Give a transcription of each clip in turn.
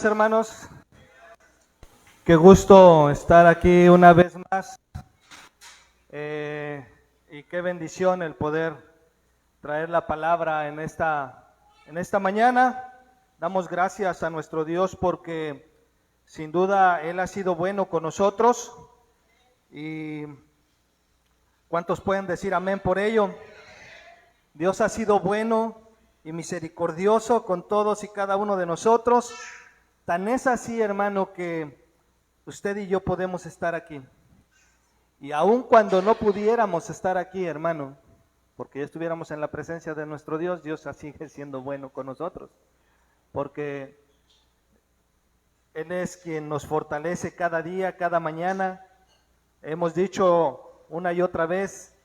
Hermanos, qué gusto estar aquí una vez más y qué bendición el poder traer la palabra en esta mañana. Damos gracias a nuestro Dios porque sin duda Él ha sido bueno con nosotros. ¿Y cuántos pueden decir amén por ello? Dios ha sido bueno y misericordioso con todos y cada uno de nosotros. Tan es así, hermano, que usted y yo podemos estar aquí. Y aun cuando no pudiéramos estar aquí, hermano, porque ya estuviéramos en la presencia de nuestro Dios, Dios sigue siendo bueno con nosotros. Porque Él es quien nos fortalece cada día, cada mañana. Hemos dicho una y otra vez,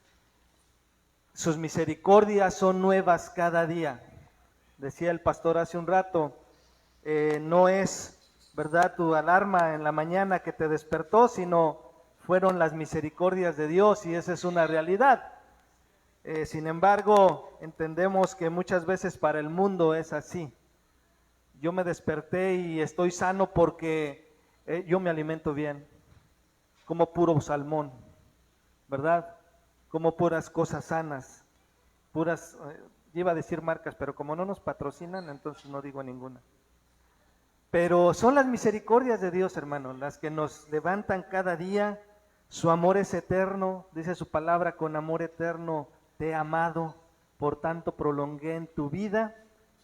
sus misericordias son nuevas cada día. Decía el pastor hace un rato, no es, ¿verdad?, tu alarma en la mañana que te despertó, sino fueron las misericordias de Dios, y esa es una realidad. Sin embargo, entendemos que muchas veces para el mundo es así. Yo me desperté y estoy sano porque yo me alimento bien, como puro salmón, ¿verdad? Como puras cosas sanas, puras, iba a decir marcas, pero como no nos patrocinan, entonces no digo ninguna. Pero son las misericordias de Dios, hermano, las que nos levantan cada día. Su amor es eterno, dice su palabra, con amor eterno te he amado, por tanto prolongué en tu vida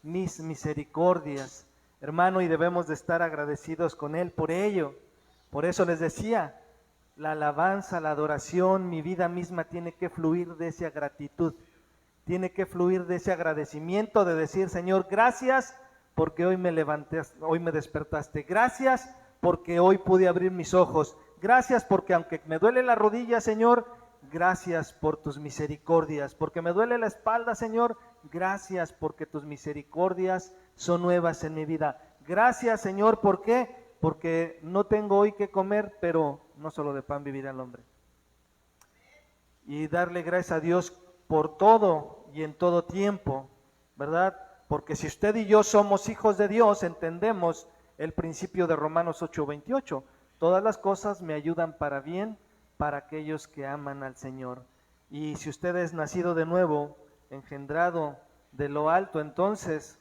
mis misericordias, hermano, y debemos de estar agradecidos con Él por ello. Por eso les decía, la alabanza, la adoración, mi vida misma tiene que fluir de esa gratitud, tiene que fluir de ese agradecimiento, de decir, Señor, gracias, porque hoy me levanté, hoy me despertaste. Gracias porque hoy pude abrir mis ojos. Gracias porque aunque me duele la rodilla, Señor, gracias por tus misericordias. Porque me duele la espalda, Señor, gracias porque tus misericordias son nuevas en mi vida. Gracias, Señor, ¿por qué? Porque no tengo hoy que comer, pero no solo de pan vivirá el hombre. Y darle gracias a Dios por todo y en todo tiempo, ¿verdad? Porque si usted y yo somos hijos de Dios, entendemos el principio de Romanos 8:28. Todas las cosas me ayudan para bien para aquellos que aman al Señor. Y si usted es nacido de nuevo, engendrado de lo alto, entonces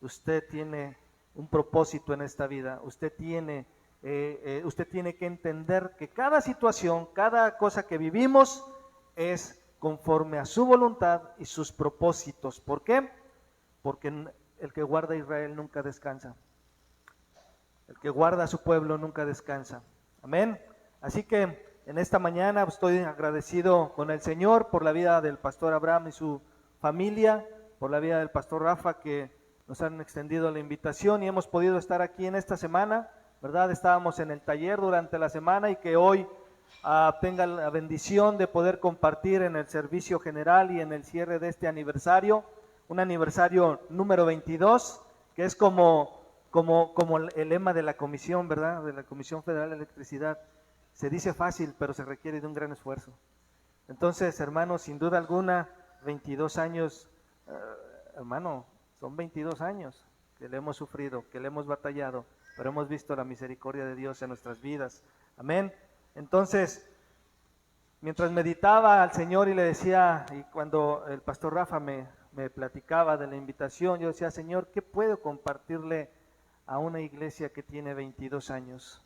usted tiene un propósito en esta vida. Usted tiene que entender que cada situación, cada cosa que vivimos es conforme a su voluntad y sus propósitos. ¿Por qué? Porque el que guarda a Israel nunca descansa. El que guarda a su pueblo nunca descansa. Amén. Así que en esta mañana estoy agradecido con el Señor por la vida del pastor Abraham y su familia, por la vida del pastor Rafa, que nos han extendido la invitación y hemos podido estar aquí en esta semana, ¿verdad? Estábamos en el taller durante la semana y que hoy tenga la bendición de poder compartir en el servicio general y en el cierre de este aniversario. Un aniversario número 22, que es como el lema de la comisión, ¿verdad? De la Comisión Federal de Electricidad. Se dice fácil, pero se requiere de un gran esfuerzo. Entonces, hermanos, sin duda alguna, 22 años, hermano, son 22 años que le hemos sufrido, que le hemos batallado, pero hemos visto la misericordia de Dios en nuestras vidas. Amén. Entonces, mientras meditaba al Señor y le decía, y cuando el pastor Rafa me platicaba de la invitación, yo decía, Señor, ¿qué puedo compartirle a una iglesia que tiene 22 años?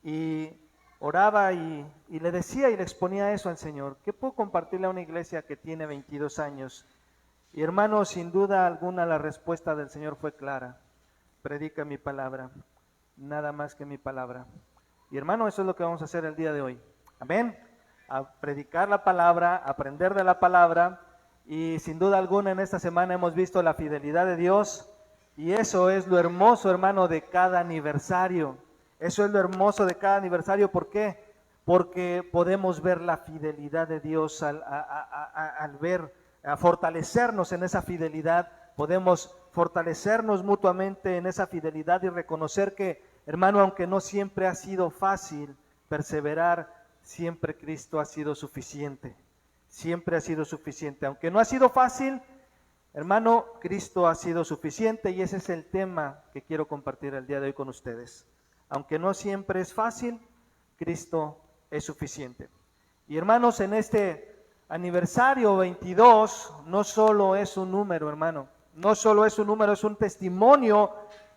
Y oraba y le decía y le exponía eso al Señor, ¿qué puedo compartirle a una iglesia que tiene 22 años? Y hermano, sin duda alguna la respuesta del Señor fue clara, predica mi palabra, nada más que mi palabra. Y hermano, eso es lo que vamos a hacer el día de hoy, amén, a predicar la palabra, aprender de la palabra. Y sin duda alguna en esta semana hemos visto la fidelidad de Dios, y eso es lo hermoso, hermano, de cada aniversario. Eso es lo hermoso de cada aniversario. ¿Por qué? Porque podemos ver la fidelidad de Dios al ver, a fortalecernos en esa fidelidad. Podemos fortalecernos mutuamente en esa fidelidad y reconocer que, hermano, aunque no siempre ha sido fácil perseverar, siempre Cristo ha sido suficiente. Siempre ha sido suficiente. Aunque no ha sido fácil, Hermano, Cristo ha sido suficiente y ese es el tema que quiero compartir el día de hoy con ustedes. Aunque no siempre es fácil, Cristo es suficiente. Y hermanos, en este aniversario 22, no solo es un número, hermano, no solo es un número, es un testimonio,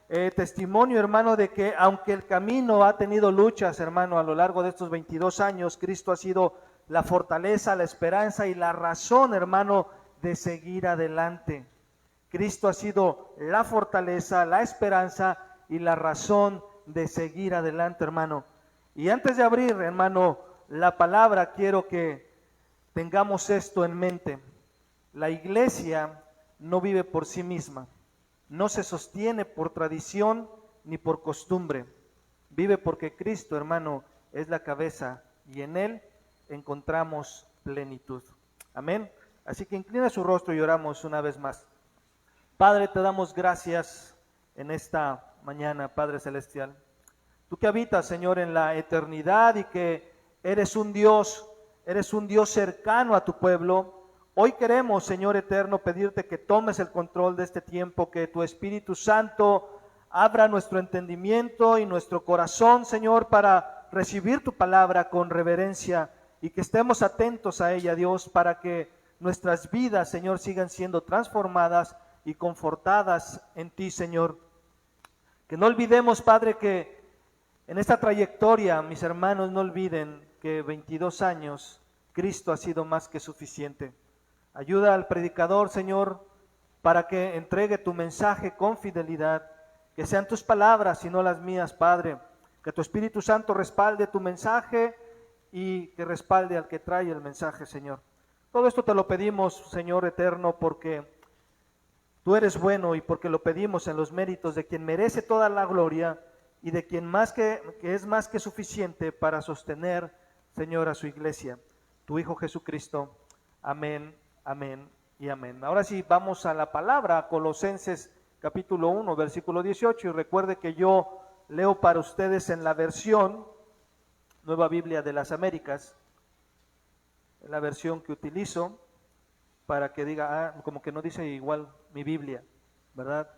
hermano, de que aunque el camino ha tenido luchas, hermano, a lo largo de estos 22 años, Cristo ha sido la fortaleza, la esperanza y la razón, hermano, de seguir adelante. Cristo ha sido la fortaleza, la esperanza y la razón de seguir adelante, hermano. Y antes de abrir, hermano, la palabra, quiero que tengamos esto en mente. La iglesia no vive por sí misma, no se sostiene por tradición ni por costumbre. Vive porque Cristo, hermano, es la cabeza y en Él encontramos plenitud. Amén. Así que inclina su rostro y oramos una vez más. Padre, te damos gracias en esta mañana, Padre Celestial. Tú que habitas, Señor, en la eternidad y que eres un Dios cercano a tu pueblo. Hoy queremos, Señor eterno, pedirte que tomes el control de este tiempo, que tu Espíritu Santo abra nuestro entendimiento y nuestro corazón, Señor, para recibir tu palabra con reverencia y que estemos atentos a ella, Dios, para que nuestras vidas, Señor, sigan siendo transformadas y confortadas en ti, Señor. Que no olvidemos, Padre, que en esta trayectoria, mis hermanos, no olviden que 22 años, Cristo ha sido más que suficiente. Ayuda al predicador, Señor, para que entregue tu mensaje con fidelidad, que sean tus palabras y no las mías, Padre. Que tu Espíritu Santo respalde tu mensaje y que respalde al que trae el mensaje, Señor. Todo esto te lo pedimos, Señor eterno, porque tú eres bueno y porque lo pedimos en los méritos de quien merece toda la gloria y de quien que es más que suficiente para sostener, Señor, a su iglesia, tu Hijo Jesucristo. Amén, amén y amén. Ahora sí, vamos a la palabra, Colosenses capítulo 1, versículo 18, y recuerde que yo leo para ustedes en la versión Nueva Biblia de las Américas, la versión que utilizo para que diga, como que no dice igual mi Biblia, ¿verdad?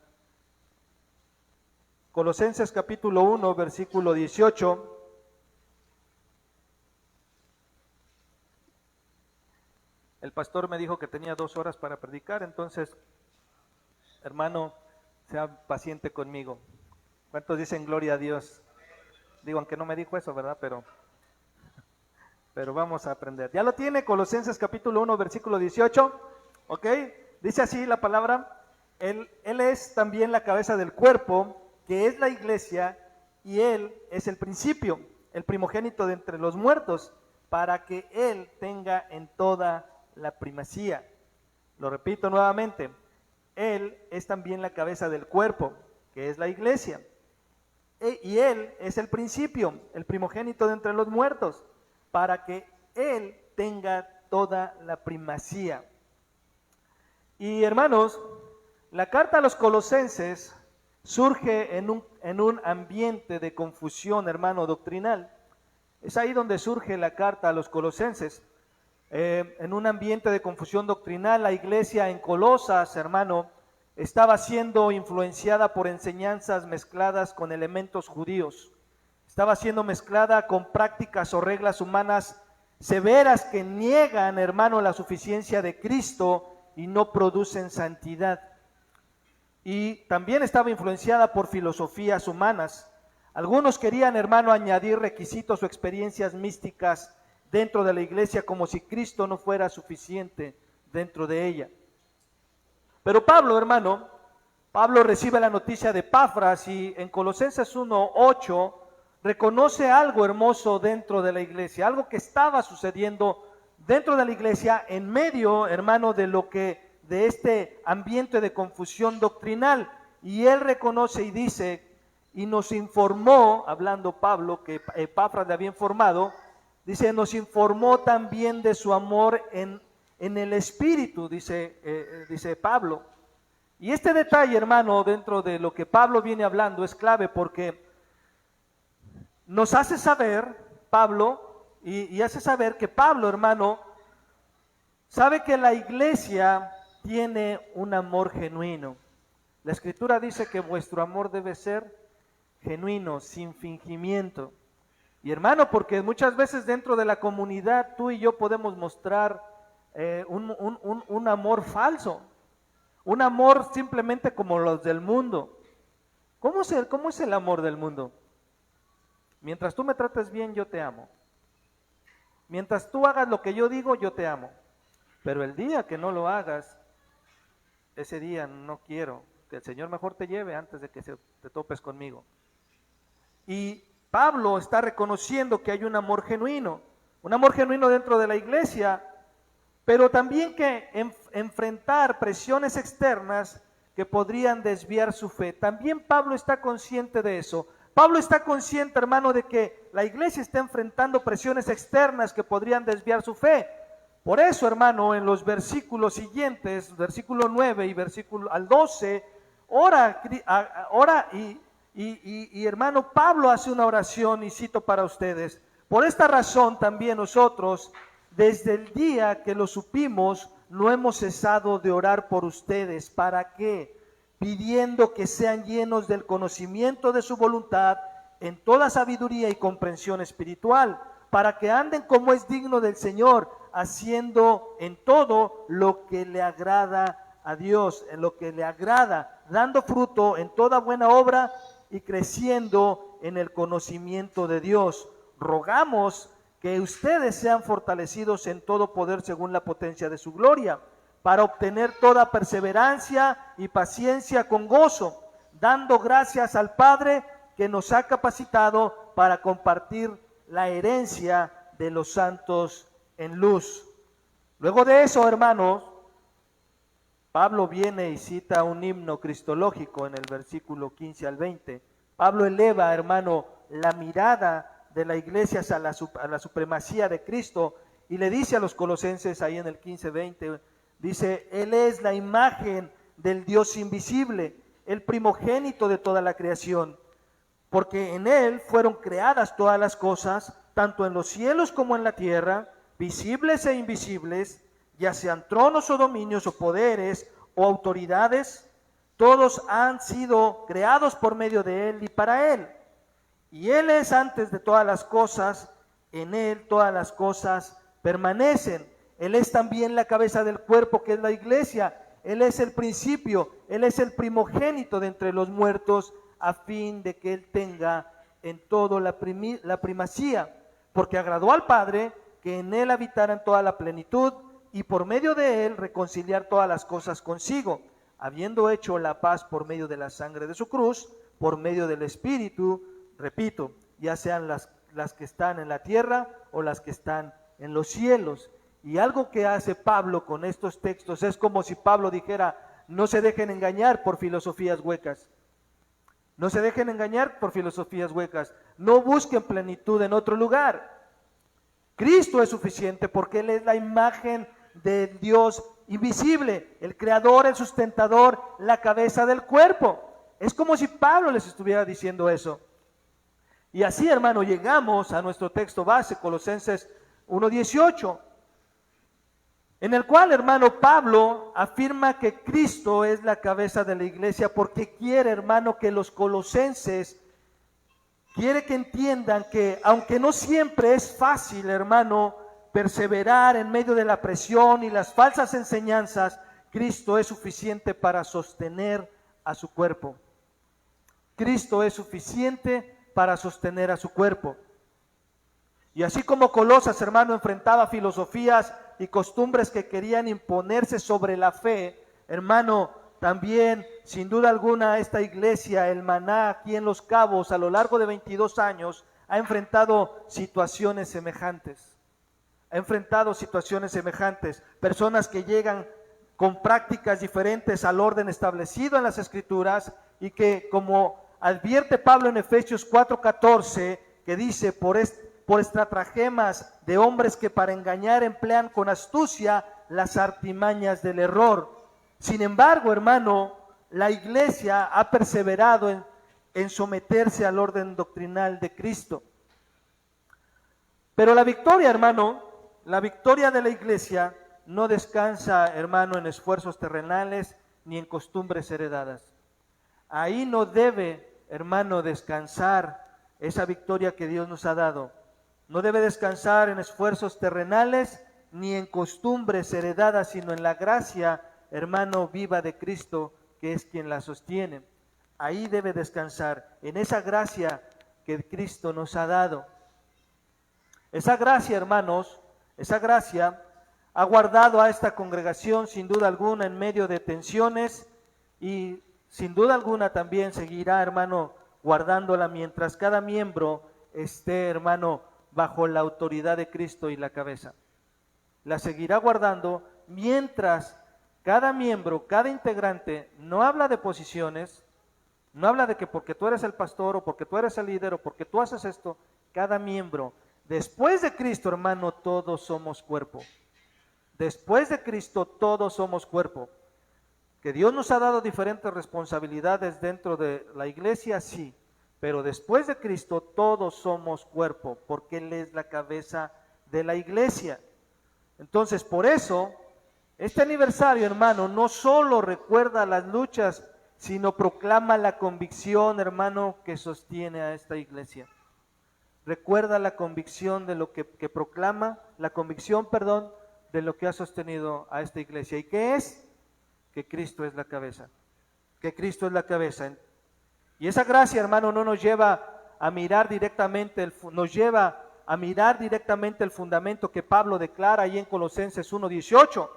Colosenses capítulo 1, versículo 18. El pastor me dijo que tenía 2 horas para predicar, entonces, hermano, sea paciente conmigo. ¿Cuántos dicen gloria a Dios? Digo, aunque no me dijo eso, ¿verdad? Pero vamos a aprender. ¿Ya lo tiene? Colosenses capítulo 1, versículo 18. ¿Ok? Dice así la palabra. Él es también la cabeza del cuerpo, que es la iglesia, y Él es el principio, el primogénito de entre los muertos, para que Él tenga en toda la primacía. Lo repito nuevamente. Él es también la cabeza del cuerpo, que es la iglesia. Y Él es el principio, el primogénito de entre los muertos, para que Él tenga toda la primacía. Y hermanos, la carta a los Colosenses surge en un ambiente de confusión, hermano, doctrinal. Es ahí donde surge la carta a los Colosenses. En un ambiente de confusión doctrinal, la iglesia en Colosas, hermano, estaba siendo influenciada por enseñanzas mezcladas con elementos judíos. Estaba siendo mezclada con prácticas o reglas humanas severas que niegan, hermano, la suficiencia de Cristo y no producen santidad. Y también estaba influenciada por filosofías humanas. Algunos querían, hermano, añadir requisitos o experiencias místicas dentro de la iglesia como si Cristo no fuera suficiente dentro de ella. Pero Pablo, hermano, Pablo recibe la noticia de Epafras y en Colosenses 1:8 reconoce algo hermoso dentro de la iglesia, algo que estaba sucediendo dentro de la iglesia en medio, hermano, de este ambiente de confusión doctrinal. Y él reconoce y dice, y nos informó, hablando Pablo, que Epafras le había informado, dice, nos informó también de su amor en el Espíritu, dice Pablo. Y este detalle, hermano, dentro de lo que Pablo viene hablando es clave porque nos hace saber, Pablo, y hace saber que Pablo, hermano, sabe que la iglesia tiene un amor genuino. La Escritura dice que vuestro amor debe ser genuino, sin fingimiento. Y hermano, porque muchas veces dentro de la comunidad tú y yo podemos mostrar un amor falso, un amor simplemente como los del mundo. ¿Cómo es el amor del mundo? Mientras tú me trates bien, yo te amo. Mientras tú hagas lo que yo digo, yo te amo. Pero el día que no lo hagas, ese día no quiero. Que el Señor mejor te lleve antes de que te topes conmigo. Y Pablo está reconociendo que hay un amor genuino dentro de la iglesia, pero también que enfrentar presiones externas que podrían desviar su fe. También Pablo está consciente de eso. Pablo está consciente, hermano, de que la iglesia está enfrentando presiones externas que podrían desviar su fe. Por eso, hermano, en los versículos siguientes, versículo 9 y versículo al 12, ora y hermano, Pablo hace una oración y cito para ustedes. Por esta razón también nosotros, desde el día que lo supimos, no hemos cesado de orar por ustedes. ¿Para qué? Pidiendo que sean llenos del conocimiento de su voluntad en toda sabiduría y comprensión espiritual, para que anden como es digno del Señor, haciendo en todo lo que le agrada a Dios, en lo que le agrada, dando fruto en toda buena obra y creciendo en el conocimiento de Dios. Rogamos que ustedes sean fortalecidos en todo poder según la potencia de su gloria, para obtener toda perseverancia y paciencia con gozo, dando gracias al Padre que nos ha capacitado para compartir la herencia de los santos en luz. Luego de eso, hermanos, Pablo viene y cita un himno cristológico en el versículo 15 al 20. Pablo eleva, hermano, la mirada de la iglesia a la supremacía de Cristo y le dice a los colosenses ahí en el 15-20, dice, Él es la imagen del Dios invisible, el primogénito de toda la creación, porque en Él fueron creadas todas las cosas, tanto en los cielos como en la tierra, visibles e invisibles, ya sean tronos o dominios o poderes o autoridades, todos han sido creados por medio de Él y para Él. Y Él es antes de todas las cosas, en Él todas las cosas permanecen. Él es también la cabeza del cuerpo que es la iglesia. Él es el principio, Él es el primogénito de entre los muertos, a fin de que Él tenga en todo la primacía, porque agradó al Padre que en Él habitaran toda la plenitud y por medio de Él reconciliar todas las cosas consigo, habiendo hecho la paz por medio de la sangre de su cruz, por medio del Espíritu, repito, ya sean las que están en la tierra o las que están en los cielos. Y algo que hace Pablo con estos textos es como si Pablo dijera, no se dejen engañar por filosofías huecas. No se dejen engañar por filosofías huecas. No busquen plenitud en otro lugar. Cristo es suficiente porque Él es la imagen de Dios invisible, el creador, el sustentador, la cabeza del cuerpo. Es como si Pablo les estuviera diciendo eso. Y así, hermano, llegamos a nuestro texto base, Colosenses 1:18, en el cual, hermano, Pablo afirma que Cristo es la cabeza de la iglesia porque quiere, hermano, que los colosenses, quiere que entiendan que aunque no siempre es fácil, hermano, perseverar en medio de la presión y las falsas enseñanzas, Cristo es suficiente para sostener a su cuerpo. Cristo es suficiente para sostener a su cuerpo. Y así como Colosas, hermano, enfrentaba filosofías y costumbres que querían imponerse sobre la fe, hermano, también, sin duda alguna, esta iglesia, el Maná, aquí en Los Cabos, a lo largo de 22 años, ha enfrentado situaciones semejantes. Personas que llegan con prácticas diferentes al orden establecido en las Escrituras y que, como advierte Pablo en Efesios 4:14, que dice, por estratagemas de hombres que para engañar emplean con astucia las artimañas del error. Sin embargo, hermano, la iglesia ha perseverado en someterse al orden doctrinal de Cristo. Pero la victoria, hermano, la victoria de la iglesia no descansa, hermano, en esfuerzos terrenales ni en costumbres heredadas. Ahí no debe, hermano, descansar esa victoria que Dios nos ha dado. No debe descansar en esfuerzos terrenales ni en costumbres heredadas, sino en la gracia, hermano, viva de Cristo, que es quien la sostiene. Ahí debe descansar, en esa gracia que Cristo nos ha dado. Esa gracia, hermanos, esa gracia ha guardado a esta congregación sin duda alguna en medio de tensiones y sin duda alguna también seguirá, hermano, guardándola mientras cada miembro esté, hermano, bajo la autoridad de Cristo y la cabeza. La seguirá guardando mientras cada miembro, cada integrante, no habla de posiciones, no habla de que porque tú eres el pastor o porque tú eres el líder o porque tú haces esto. Cada miembro, después de Cristo, hermano, todos somos cuerpo. Después de Cristo todos somos cuerpo. Que Dios nos ha dado diferentes responsabilidades dentro de la iglesia, sí, pero después de Cristo todos somos cuerpo, porque Él es la cabeza de la iglesia. Entonces, por eso, este aniversario, hermano, no solo recuerda las luchas, sino proclama la convicción, hermano, que sostiene a esta iglesia. Recuerda la convicción de lo que proclama, la convicción, perdón, de lo que ha sostenido a esta iglesia. ¿Y qué es? Que Cristo es la cabeza. Que Cristo es la cabeza. Y esa gracia, hermano, no nos lleva a mirar directamente, nos lleva a mirar directamente el fundamento que Pablo declara ahí en Colosenses 1:18,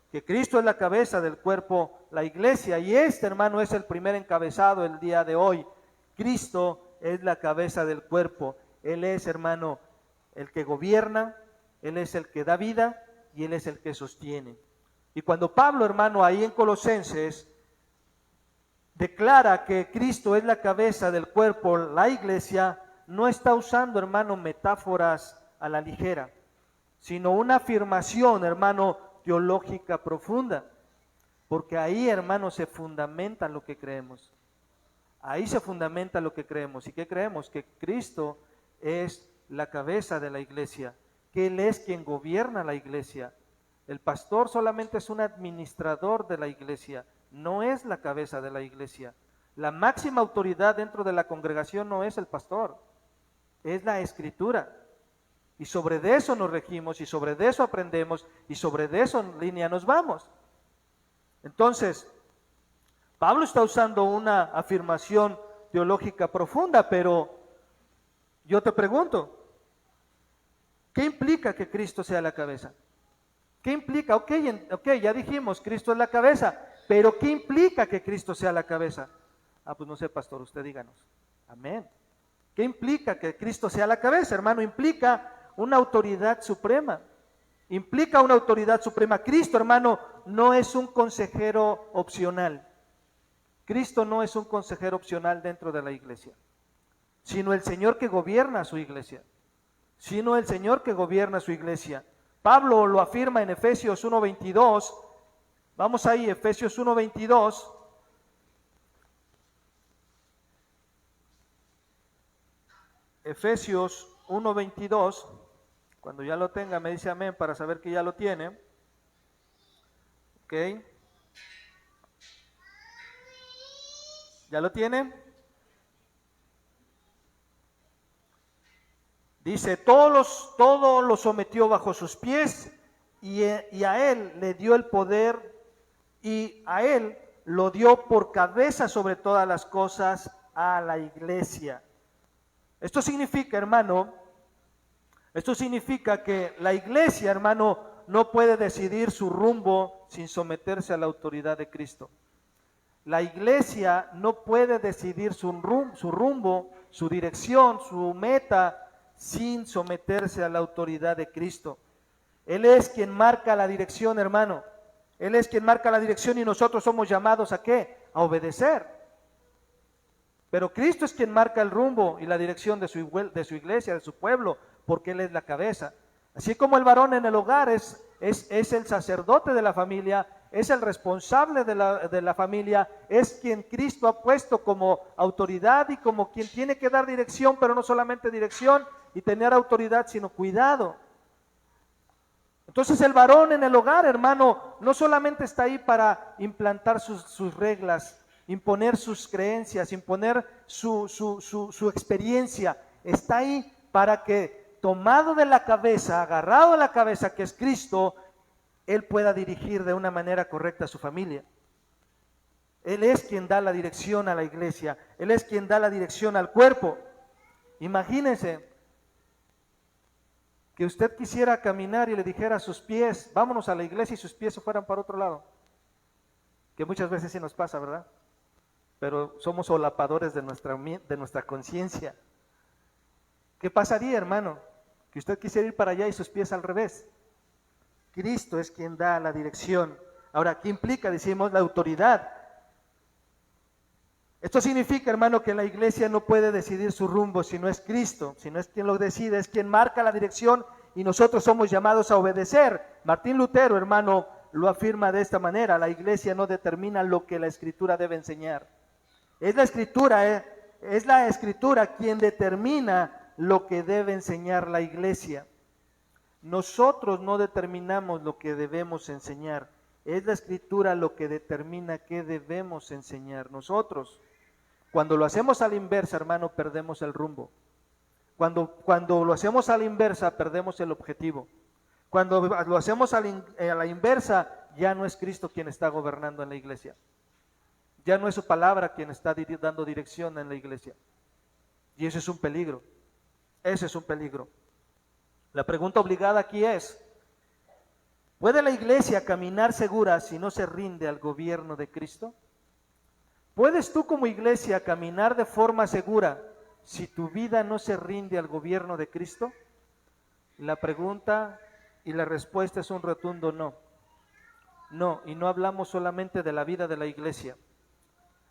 que Cristo es la cabeza del cuerpo, la iglesia, y este, hermano, es el primer encabezado el día de hoy. Cristo es la cabeza del cuerpo. Él es, hermano, el que gobierna, Él es el que da vida y Él es el que sostiene. Y cuando Pablo, hermano, ahí en Colosenses declara que Cristo es la cabeza del cuerpo, la iglesia, no está usando, hermano, metáforas a la ligera, sino una afirmación, hermano, teológica profunda, porque ahí, hermano, se fundamenta lo que creemos. Ahí se fundamenta lo que creemos. ¿Y qué creemos? Que Cristo es la cabeza de la iglesia, que Él es quien gobierna la iglesia. El pastor solamente es un administrador de la iglesia, no es la cabeza de la iglesia. La máxima autoridad dentro de la congregación no es el pastor, es la Escritura. Y sobre de eso nos regimos, y sobre de eso aprendemos, y sobre de eso en línea nos vamos. Entonces, Pablo está usando una afirmación teológica profunda, pero yo te pregunto, ¿qué implica que Cristo sea la cabeza? ¿Qué implica? Ok, ya dijimos, Cristo es la cabeza, pero ¿qué implica que Cristo sea la cabeza? Pues no sé, pastor, usted díganos. Amén. ¿Qué implica que Cristo sea la cabeza, hermano? Implica una autoridad suprema. Implica una autoridad suprema. Cristo, hermano, no es un consejero opcional. Cristo no es un consejero opcional dentro de la iglesia, sino el Señor que gobierna su iglesia. Sino el Señor que gobierna su iglesia. Pablo lo afirma en Efesios 1:22. Vamos ahí, Efesios 1:22. Efesios 1:22. Cuando ya lo tenga, me dice amén para saber que ya lo tiene. Ok. ¿Ya lo tiene? Dice, todo lo sometió bajo sus pies y a Él le dio el poder y a Él lo dio por cabeza sobre todas las cosas a la iglesia. Esto significa, hermano, que la iglesia, hermano, no puede decidir su rumbo sin someterse a la autoridad de Cristo. La iglesia no puede decidir su rumbo, su dirección, su meta, sin someterse a la autoridad de Cristo. Él es quien marca la dirección, hermano. Él es quien marca la dirección y nosotros somos llamados ¿a qué? A obedecer. Pero Cristo es quien marca el rumbo y la dirección de su iglesia, de su pueblo, porque Él es la cabeza. Así como el varón en el hogar es el sacerdote de la familia, es el responsable de la familia, es quien Cristo ha puesto como autoridad y como quien tiene que dar dirección, pero no solamente dirección y tener autoridad, sino cuidado. Entonces el varón en el hogar, hermano, no solamente está ahí para implantar sus reglas, imponer sus creencias, imponer su experiencia. Está ahí para que, tomado de la cabeza, agarrado de la cabeza que es Cristo, él pueda dirigir de una manera correcta a su familia. Él es quien da la dirección a la iglesia, Él es quien da la dirección al cuerpo. Imagínense que usted quisiera caminar y le dijera a sus pies, vámonos a la iglesia, y sus pies se fueran para otro lado. Que muchas veces sí nos pasa, ¿verdad? Pero somos solapadores de nuestra conciencia. ¿Qué pasaría, hermano? Que usted quisiera ir para allá y sus pies al revés. Cristo es quien da la dirección. Ahora, ¿qué implica? Decimos la autoridad. Esto significa, hermano, que la iglesia no puede decidir su rumbo si no es Cristo, si no es quien lo decide, es quien marca la dirección y nosotros somos llamados a obedecer. Martín Lutero, hermano, lo afirma de esta manera: la iglesia no determina lo que la Escritura debe enseñar. Es la Escritura quien determina lo que debe enseñar la iglesia. Nosotros no determinamos lo que debemos enseñar. Es la Escritura lo que determina qué debemos enseñar nosotros. Cuando lo hacemos a la inversa, hermano, perdemos el rumbo. Cuando lo hacemos a la inversa, perdemos el objetivo. Cuando lo hacemos a la inversa, ya no es Cristo quien está gobernando en la iglesia. Ya no es su palabra quien está dando dirección en la iglesia. Y eso es un peligro. Ese es un peligro. La pregunta obligada aquí es: ¿puede la iglesia caminar segura si no se rinde al gobierno de Cristo? ¿Puedes tú como iglesia caminar de forma segura si tu vida no se rinde al gobierno de Cristo? La pregunta y la respuesta es un rotundo no. No, y no hablamos solamente de la vida de la iglesia.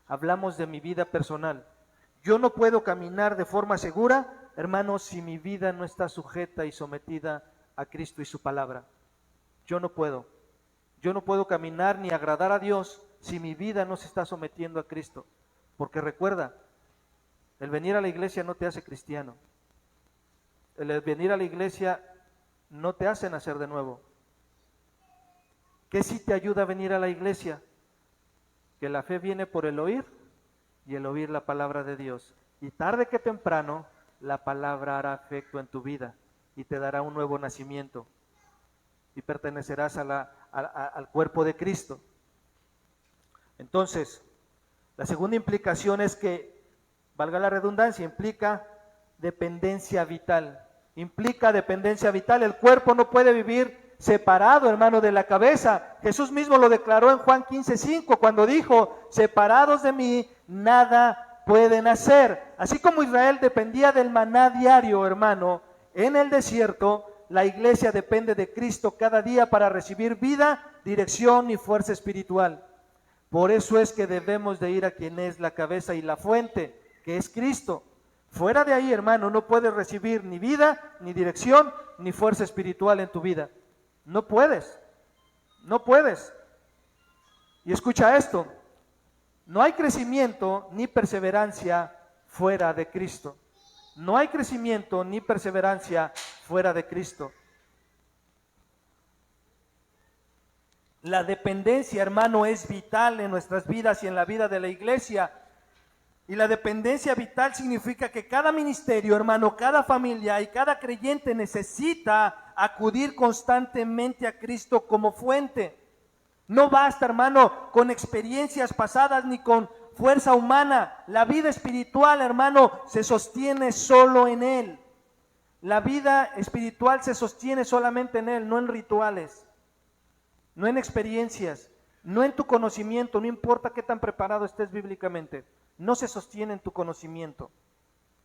Hablamos de mi vida personal. Yo no puedo caminar de forma segura, hermano, si mi vida no está sujeta y sometida a Cristo y su palabra. Yo no puedo. Yo no puedo caminar ni agradar a Dios si mi vida no se está sometiendo a Cristo. Porque recuerda, el venir a la iglesia no te hace cristiano. El venir a la iglesia no te hace nacer de nuevo. ¿Qué sí te ayuda a venir a la iglesia? Que la fe viene por el oír y el oír la palabra de Dios. Y tarde que temprano, la palabra hará efecto en tu vida y te dará un nuevo nacimiento. Y pertenecerás al cuerpo de Cristo. Entonces, la segunda implicación es que, valga la redundancia, implica dependencia vital. Implica dependencia vital. El cuerpo no puede vivir separado, hermano, de la cabeza. Jesús mismo lo declaró en Juan 15:5 cuando dijo: separados de mí, nada pueden hacer. Así como Israel dependía del maná diario, hermano, en el desierto, la iglesia depende de Cristo cada día para recibir vida, dirección y fuerza espiritual. Por eso es que debemos de ir a quien es la cabeza y la fuente, que es Cristo. Fuera de ahí, hermano, no puedes recibir ni vida, ni dirección, ni fuerza espiritual en tu vida. No puedes, no puedes. Y escucha esto: no hay crecimiento ni perseverancia fuera de Cristo. No hay crecimiento ni perseverancia fuera de Cristo. La dependencia, hermano, es vital en nuestras vidas y en la vida de la iglesia. Y la dependencia vital significa que cada ministerio, hermano, cada familia y cada creyente necesita acudir constantemente a Cristo como fuente. No basta, hermano, con experiencias pasadas ni con fuerza humana. La vida espiritual, hermano, se sostiene solo en Él. La vida espiritual se sostiene solamente en Él, no en rituales, no en experiencias, no en tu conocimiento, no importa qué tan preparado estés bíblicamente. No se sostiene en tu conocimiento,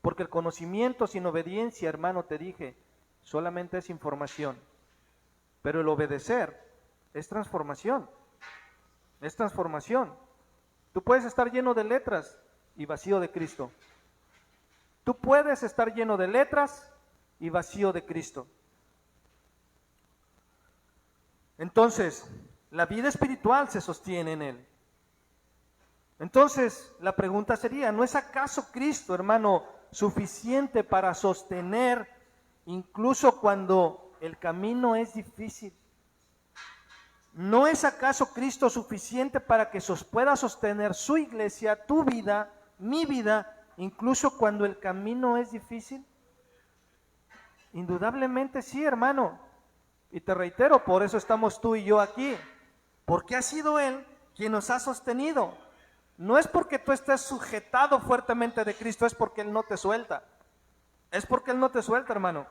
porque el conocimiento sin obediencia, hermano, te dije, solamente es información, pero el obedecer es transformación, es transformación. Tú puedes estar lleno de letras y vacío de Cristo. Tú puedes estar lleno de letras y vacío de Cristo. Entonces, la vida espiritual se sostiene en Él. Entonces, la pregunta sería: ¿no es acaso Cristo, hermano, suficiente para sostener incluso cuando el camino es difícil? ¿No es acaso Cristo suficiente para que pueda sostener su iglesia, tu vida, mi vida, incluso cuando el camino es difícil? Indudablemente sí, hermano. Y te reitero, por eso estamos tú y yo aquí. Porque ha sido Él quien nos ha sostenido. No es porque tú estés sujetado fuertemente de Cristo, es porque Él no te suelta. Es porque Él no te suelta, hermano.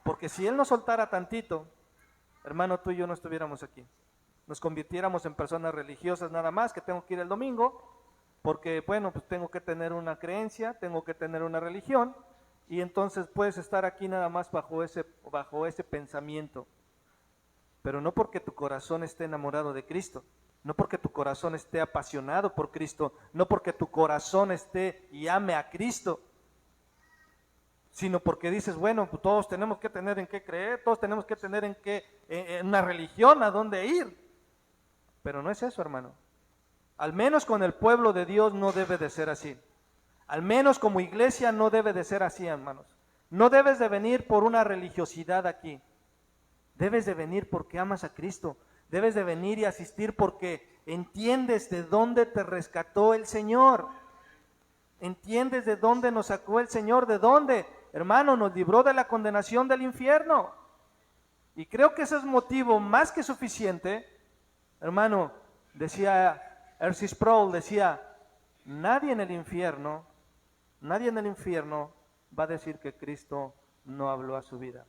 Porque si Él nos soltara tantito, hermano, tú y yo no estuviéramos aquí. Nos convirtiéramos en personas religiosas nada más, que tengo que ir el domingo, porque bueno, pues tengo que tener una creencia, tengo que tener una religión, y entonces puedes estar aquí nada más bajo ese pensamiento. Pero no porque tu corazón esté enamorado de Cristo, no porque tu corazón esté apasionado por Cristo, no porque tu corazón esté y ame a Cristo, sino porque dices, bueno, pues todos tenemos que tener en qué creer, todos tenemos que tener en una religión a dónde ir. Pero no es eso, hermano. Al menos con el pueblo de Dios no debe de ser así. Al menos como iglesia no debe de ser así, hermanos. No debes de venir por una religiosidad aquí. Debes de venir porque amas a Cristo. Debes de venir y asistir porque entiendes de dónde te rescató el Señor. ¿Entiendes de dónde nos sacó el Señor? ¿De dónde? Hermano, nos libró de la condenación del infierno. Y creo que ese es motivo más que suficiente. Hermano, decía R.C. Sproul, decía, nadie en el infierno va a decir que Cristo no habló a su vida.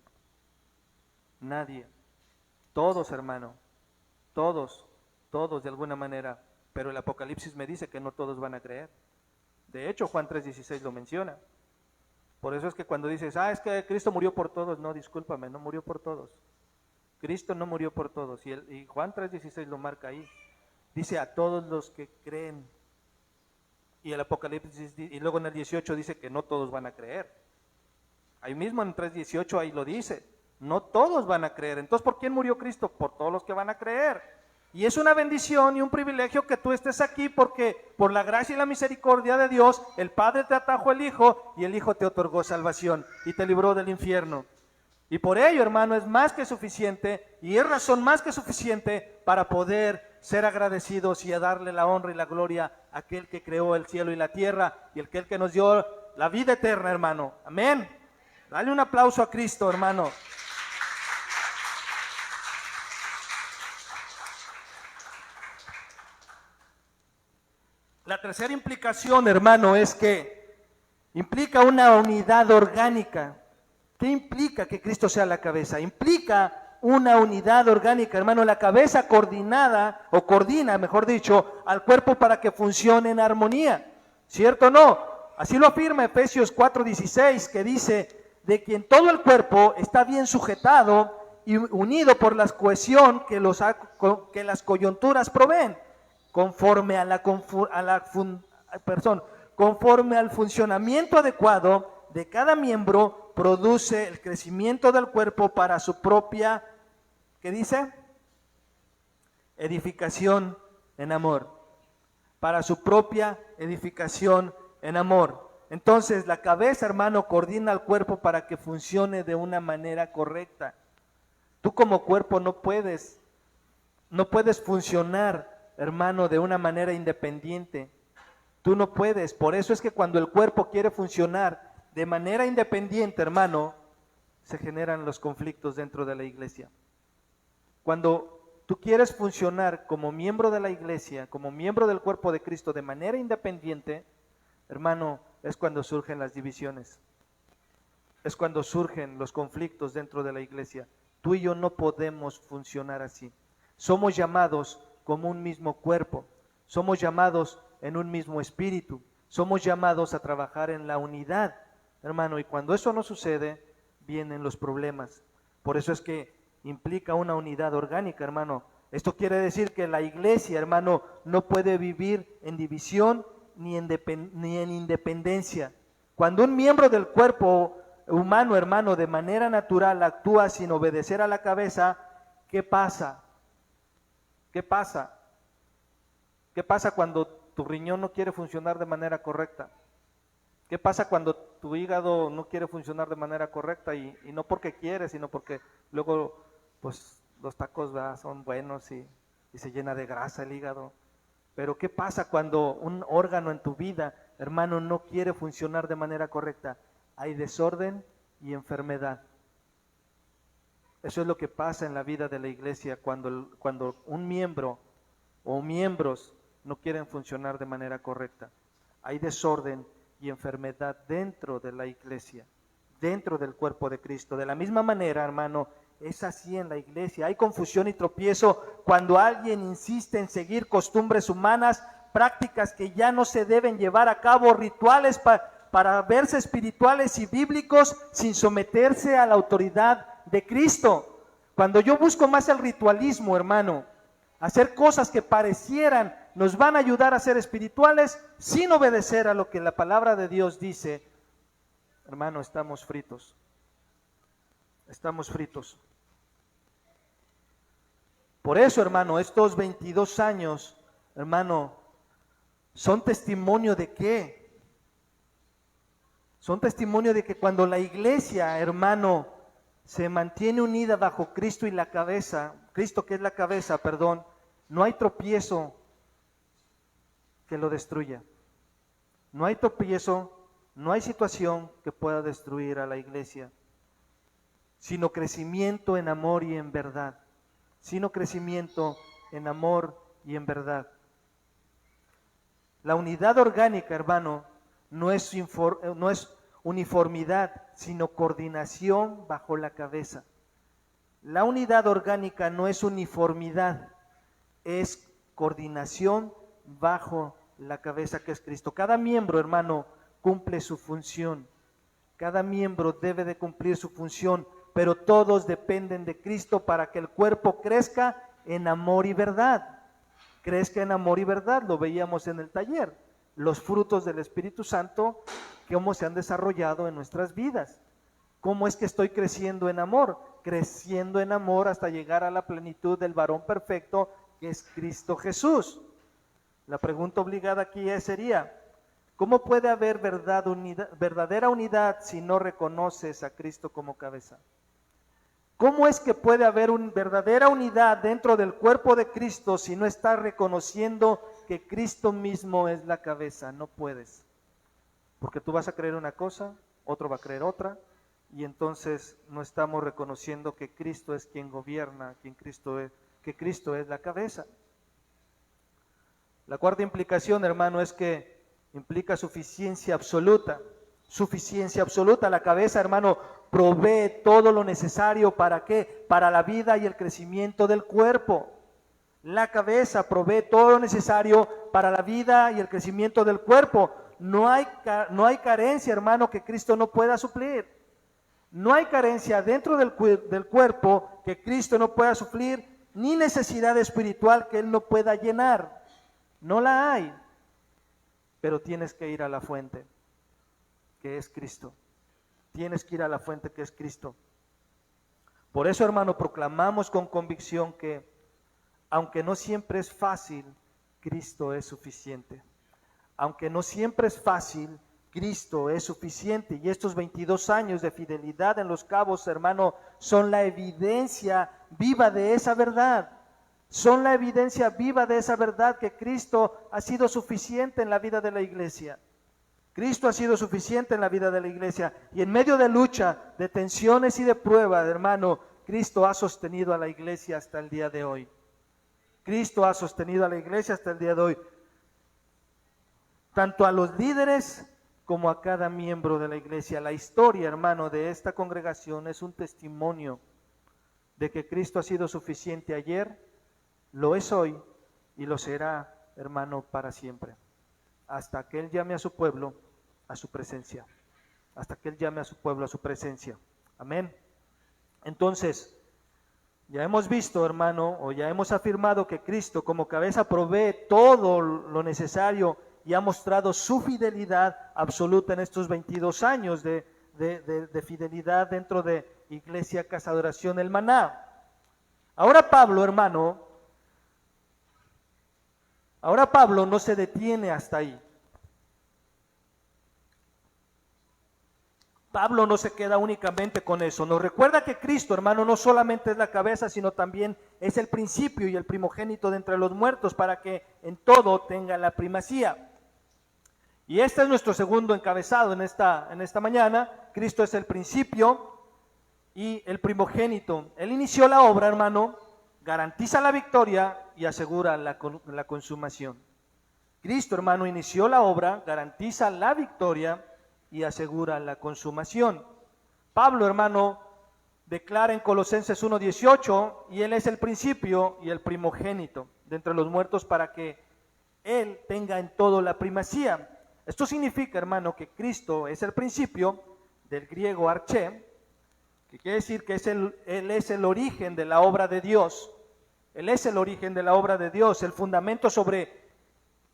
Nadie. Todos, hermano. Todos de alguna manera. Pero el Apocalipsis me dice que no todos van a creer. De hecho, Juan 3:16 lo menciona. Por eso es que cuando dices, es que Cristo murió por todos, no, discúlpame, no murió por todos. Cristo no murió por todos. Y Juan 3:16 lo marca ahí. Dice a todos los que creen. Y el Apocalipsis, y luego en el 18 dice que no todos van a creer. Ahí mismo en 3:18 ahí lo dice. No todos van a creer. Entonces, ¿por quién murió Cristo? Por todos los que van a creer. Y es una bendición y un privilegio que tú estés aquí porque por la gracia y la misericordia de Dios, el Padre te atajó el Hijo y el Hijo te otorgó salvación y te libró del infierno. Y por ello, hermano, es más que suficiente y es razón más que suficiente para poder ser agradecidos y a darle la honra y la gloria a aquel que creó el cielo y la tierra y aquel que nos dio la vida eterna, hermano. Amén. Dale un aplauso a Cristo, hermano. La tercera implicación, hermano, es que implica una unidad orgánica. ¿Qué implica que Cristo sea la cabeza? Implica una unidad orgánica, hermano. La cabeza coordinada, o coordina, mejor dicho, al cuerpo para que funcione en armonía. ¿Cierto o no? Así lo afirma Efesios 4:16, que dice, de quien todo el cuerpo está bien sujetado y unido por la cohesión que las coyunturas proveen, conforme conforme al funcionamiento adecuado de cada miembro, produce el crecimiento del cuerpo para su propia, ¿qué dice? Edificación en amor. Para su propia edificación en amor. Entonces, la cabeza, hermano, coordina al cuerpo para que funcione de una manera correcta. Tú como cuerpo no puedes funcionar, hermano, de una manera independiente. Tú no puedes. Por eso es que cuando el cuerpo quiere funcionar de manera independiente, hermano, se generan los conflictos dentro de la iglesia. Cuando tú quieres funcionar como miembro de la iglesia, como miembro del cuerpo de Cristo de manera independiente, hermano, es cuando surgen las divisiones. Es cuando surgen los conflictos dentro de la iglesia. Tú y yo no podemos funcionar así. Somos llamados como un mismo cuerpo. Somos llamados en un mismo espíritu. Somos llamados a trabajar en la unidad, hermano. Y cuando eso no sucede, vienen los problemas. Por eso es que implica una unidad orgánica, hermano. Esto quiere decir que la iglesia, hermano, no puede vivir en división ni en independencia. Cuando un miembro del cuerpo humano, hermano, de manera natural actúa sin obedecer a la cabeza, ¿qué pasa? ¿Qué pasa? ¿Qué pasa cuando tu riñón no quiere funcionar de manera correcta? ¿Qué pasa cuando tu hígado no quiere funcionar de manera correcta? Y no porque quiere, sino porque luego pues los tacos, ¿verdad?, son buenos y se llena de grasa el hígado. Pero ¿qué pasa cuando un órgano en tu vida, hermano, no quiere funcionar de manera correcta? Hay desorden y enfermedad. Eso es lo que pasa en la vida de la iglesia cuando un miembro o miembros no quieren funcionar de manera correcta. Hay desorden y enfermedad dentro de la iglesia, dentro del cuerpo de Cristo. De la misma manera, hermano, es así en la iglesia. Hay confusión y tropiezo cuando alguien insiste en seguir costumbres humanas, prácticas que ya no se deben llevar a cabo, rituales para verse espirituales y bíblicos sin someterse a la autoridad de Cristo. Cuando yo busco más el ritualismo, hermano, hacer cosas que parecieran nos van a ayudar a ser espirituales sin obedecer a lo que la palabra de Dios dice, hermano, estamos fritos. Estamos fritos. Por eso, hermano, estos 22 años, hermano, son testimonio de qué? Son testimonio de que cuando la iglesia, hermano, se mantiene unida bajo Cristo y la cabeza, Cristo que es la cabeza, perdón, no hay tropiezo que lo destruya. No hay tropiezo, no hay situación que pueda destruir a la iglesia, sino crecimiento en amor y en verdad. Sino crecimiento en amor y en verdad. La unidad orgánica, hermano, no es uniformidad, sino coordinación bajo la cabeza. La unidad orgánica no es uniformidad, es coordinación bajo la cabeza que es Cristo. Cada miembro, hermano, cumple su función. Cada miembro debe de cumplir su función, pero todos dependen de Cristo para que el cuerpo crezca en amor y verdad. Crezca en amor y verdad, lo veíamos en el taller. Los frutos del Espíritu Santo, cómo se han desarrollado en nuestras vidas. ¿Cómo es que estoy creciendo en amor? Creciendo en amor hasta llegar a la plenitud del varón perfecto, que es Cristo Jesús. La pregunta obligada aquí sería, ¿cómo puede haber verdadera unidad si no reconoces a Cristo como cabeza? ¿Cómo es que puede haber una verdadera unidad dentro del cuerpo de Cristo si no estás reconociendo que Cristo mismo es la cabeza? No puedes. Porque tú vas a creer una cosa, otro va a creer otra, y entonces no estamos reconociendo que Cristo es quien gobierna, que Cristo es la cabeza. La cuarta implicación, hermano, es que implica suficiencia absoluta. Suficiencia absoluta. La cabeza, hermano, provee todo lo necesario. ¿Para qué? Para la vida y el crecimiento del cuerpo. La cabeza provee todo lo necesario para la vida y el crecimiento del cuerpo. No hay carencia, hermano, que Cristo no pueda suplir. No hay carencia dentro del cuerpo que Cristo no pueda suplir, ni necesidad espiritual que Él no pueda llenar. No la hay. Pero tienes que ir a la fuente, que es Cristo. Tienes que ir a la fuente que es Cristo. Por eso, hermano, proclamamos con convicción que, aunque no siempre es fácil, Cristo es suficiente. Aunque no siempre es fácil, Cristo es suficiente. Y estos 22 años de fidelidad en Los Cabos, hermano, son la evidencia viva de esa verdad. Son la evidencia viva de esa verdad que Cristo ha sido suficiente en la vida de la iglesia. Cristo ha sido suficiente en la vida de la iglesia. Y en medio de lucha, de tensiones y de pruebas, hermano, Cristo ha sostenido a la iglesia hasta el día de hoy. Cristo ha sostenido a la iglesia hasta el día de hoy. Tanto a los líderes como a cada miembro de la iglesia. La historia, hermano, de esta congregación es un testimonio de que Cristo ha sido suficiente ayer, lo es hoy y lo será, hermano, para siempre. Hasta que Él llame a su pueblo a su presencia. Hasta que Él llame a su pueblo a su presencia. Amén. Entonces, ya hemos visto, hermano, o ya hemos afirmado que Cristo como cabeza provee todo lo necesario y ha mostrado su fidelidad absoluta en estos 22 años de fidelidad dentro de Iglesia Casa de Oración El Maná. Ahora Pablo, hermano, no se detiene hasta ahí. Pablo no se queda únicamente con eso. Nos recuerda que Cristo, hermano, no solamente es la cabeza, sino también es el principio y el primogénito de entre los muertos, para que en todo tenga la primacía. Y este es nuestro segundo encabezado en esta mañana. Cristo es el principio y el primogénito. Él inició la obra, hermano, garantiza la victoria y asegura la consumación. Cristo, hermano, inició la obra, garantiza la victoria y asegura la consumación. Pablo, hermano, declara en Colosenses 1:18, y Él es el principio y el primogénito de entre los muertos, para que Él tenga en todo la primacía. Esto significa, hermano, que Cristo es el principio, del griego arché, que quiere decir que Él es el origen de la obra de Dios. Él es el origen de la obra de Dios, el fundamento sobre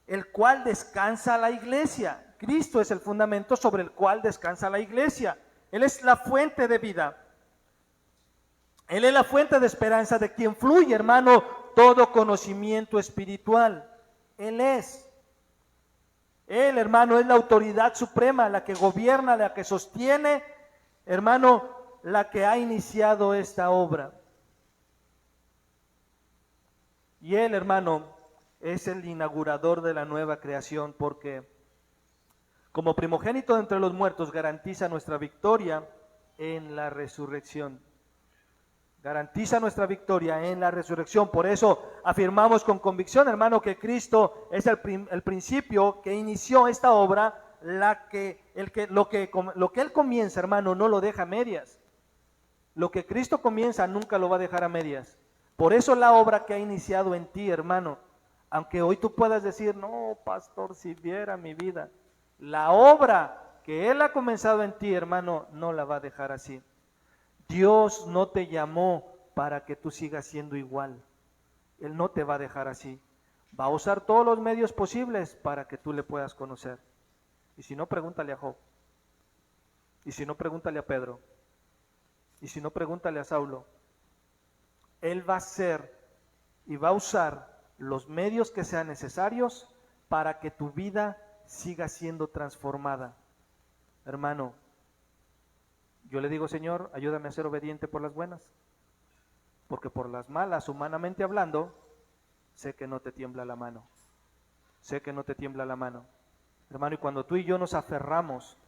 el cual descansa la iglesia. Cristo es el fundamento sobre el cual descansa la iglesia. Él es la fuente de vida. Él es la fuente de esperanza, de quien fluye, hermano, todo conocimiento espiritual. Él, hermano, es la autoridad suprema, la que gobierna, la que sostiene, hermano, la que ha iniciado esta obra. Y Él, hermano, es el inaugurador de la nueva creación, porque como primogénito de entre los muertos garantiza nuestra victoria en la resurrección. Garantiza nuestra victoria en la resurrección. Por eso afirmamos con convicción, hermano, que Cristo es el principio que inició esta obra, lo que Él comienza, hermano, no lo deja a medias. Lo que Cristo comienza nunca lo va a dejar a medias. Por eso la obra que ha iniciado en ti, hermano, aunque hoy tú puedas decir, no, pastor, si viera mi vida, la obra que Él ha comenzado en ti, hermano, no la va a dejar así. Dios no te llamó para que tú sigas siendo igual. Él no te va a dejar así. Va a usar todos los medios posibles para que tú le puedas conocer. Y si no, pregúntale a Job. Y si no, pregúntale a Pedro. Y si no, pregúntale a Saulo. Él va a hacer y va a usar los medios que sean necesarios para que tu vida siga siendo transformada. Hermano, yo le digo, Señor, ayúdame a ser obediente por las buenas, porque por las malas, humanamente hablando, sé que no te tiembla la mano. Sé que no te tiembla la mano. Hermano, y cuando tú y yo nos aferramos,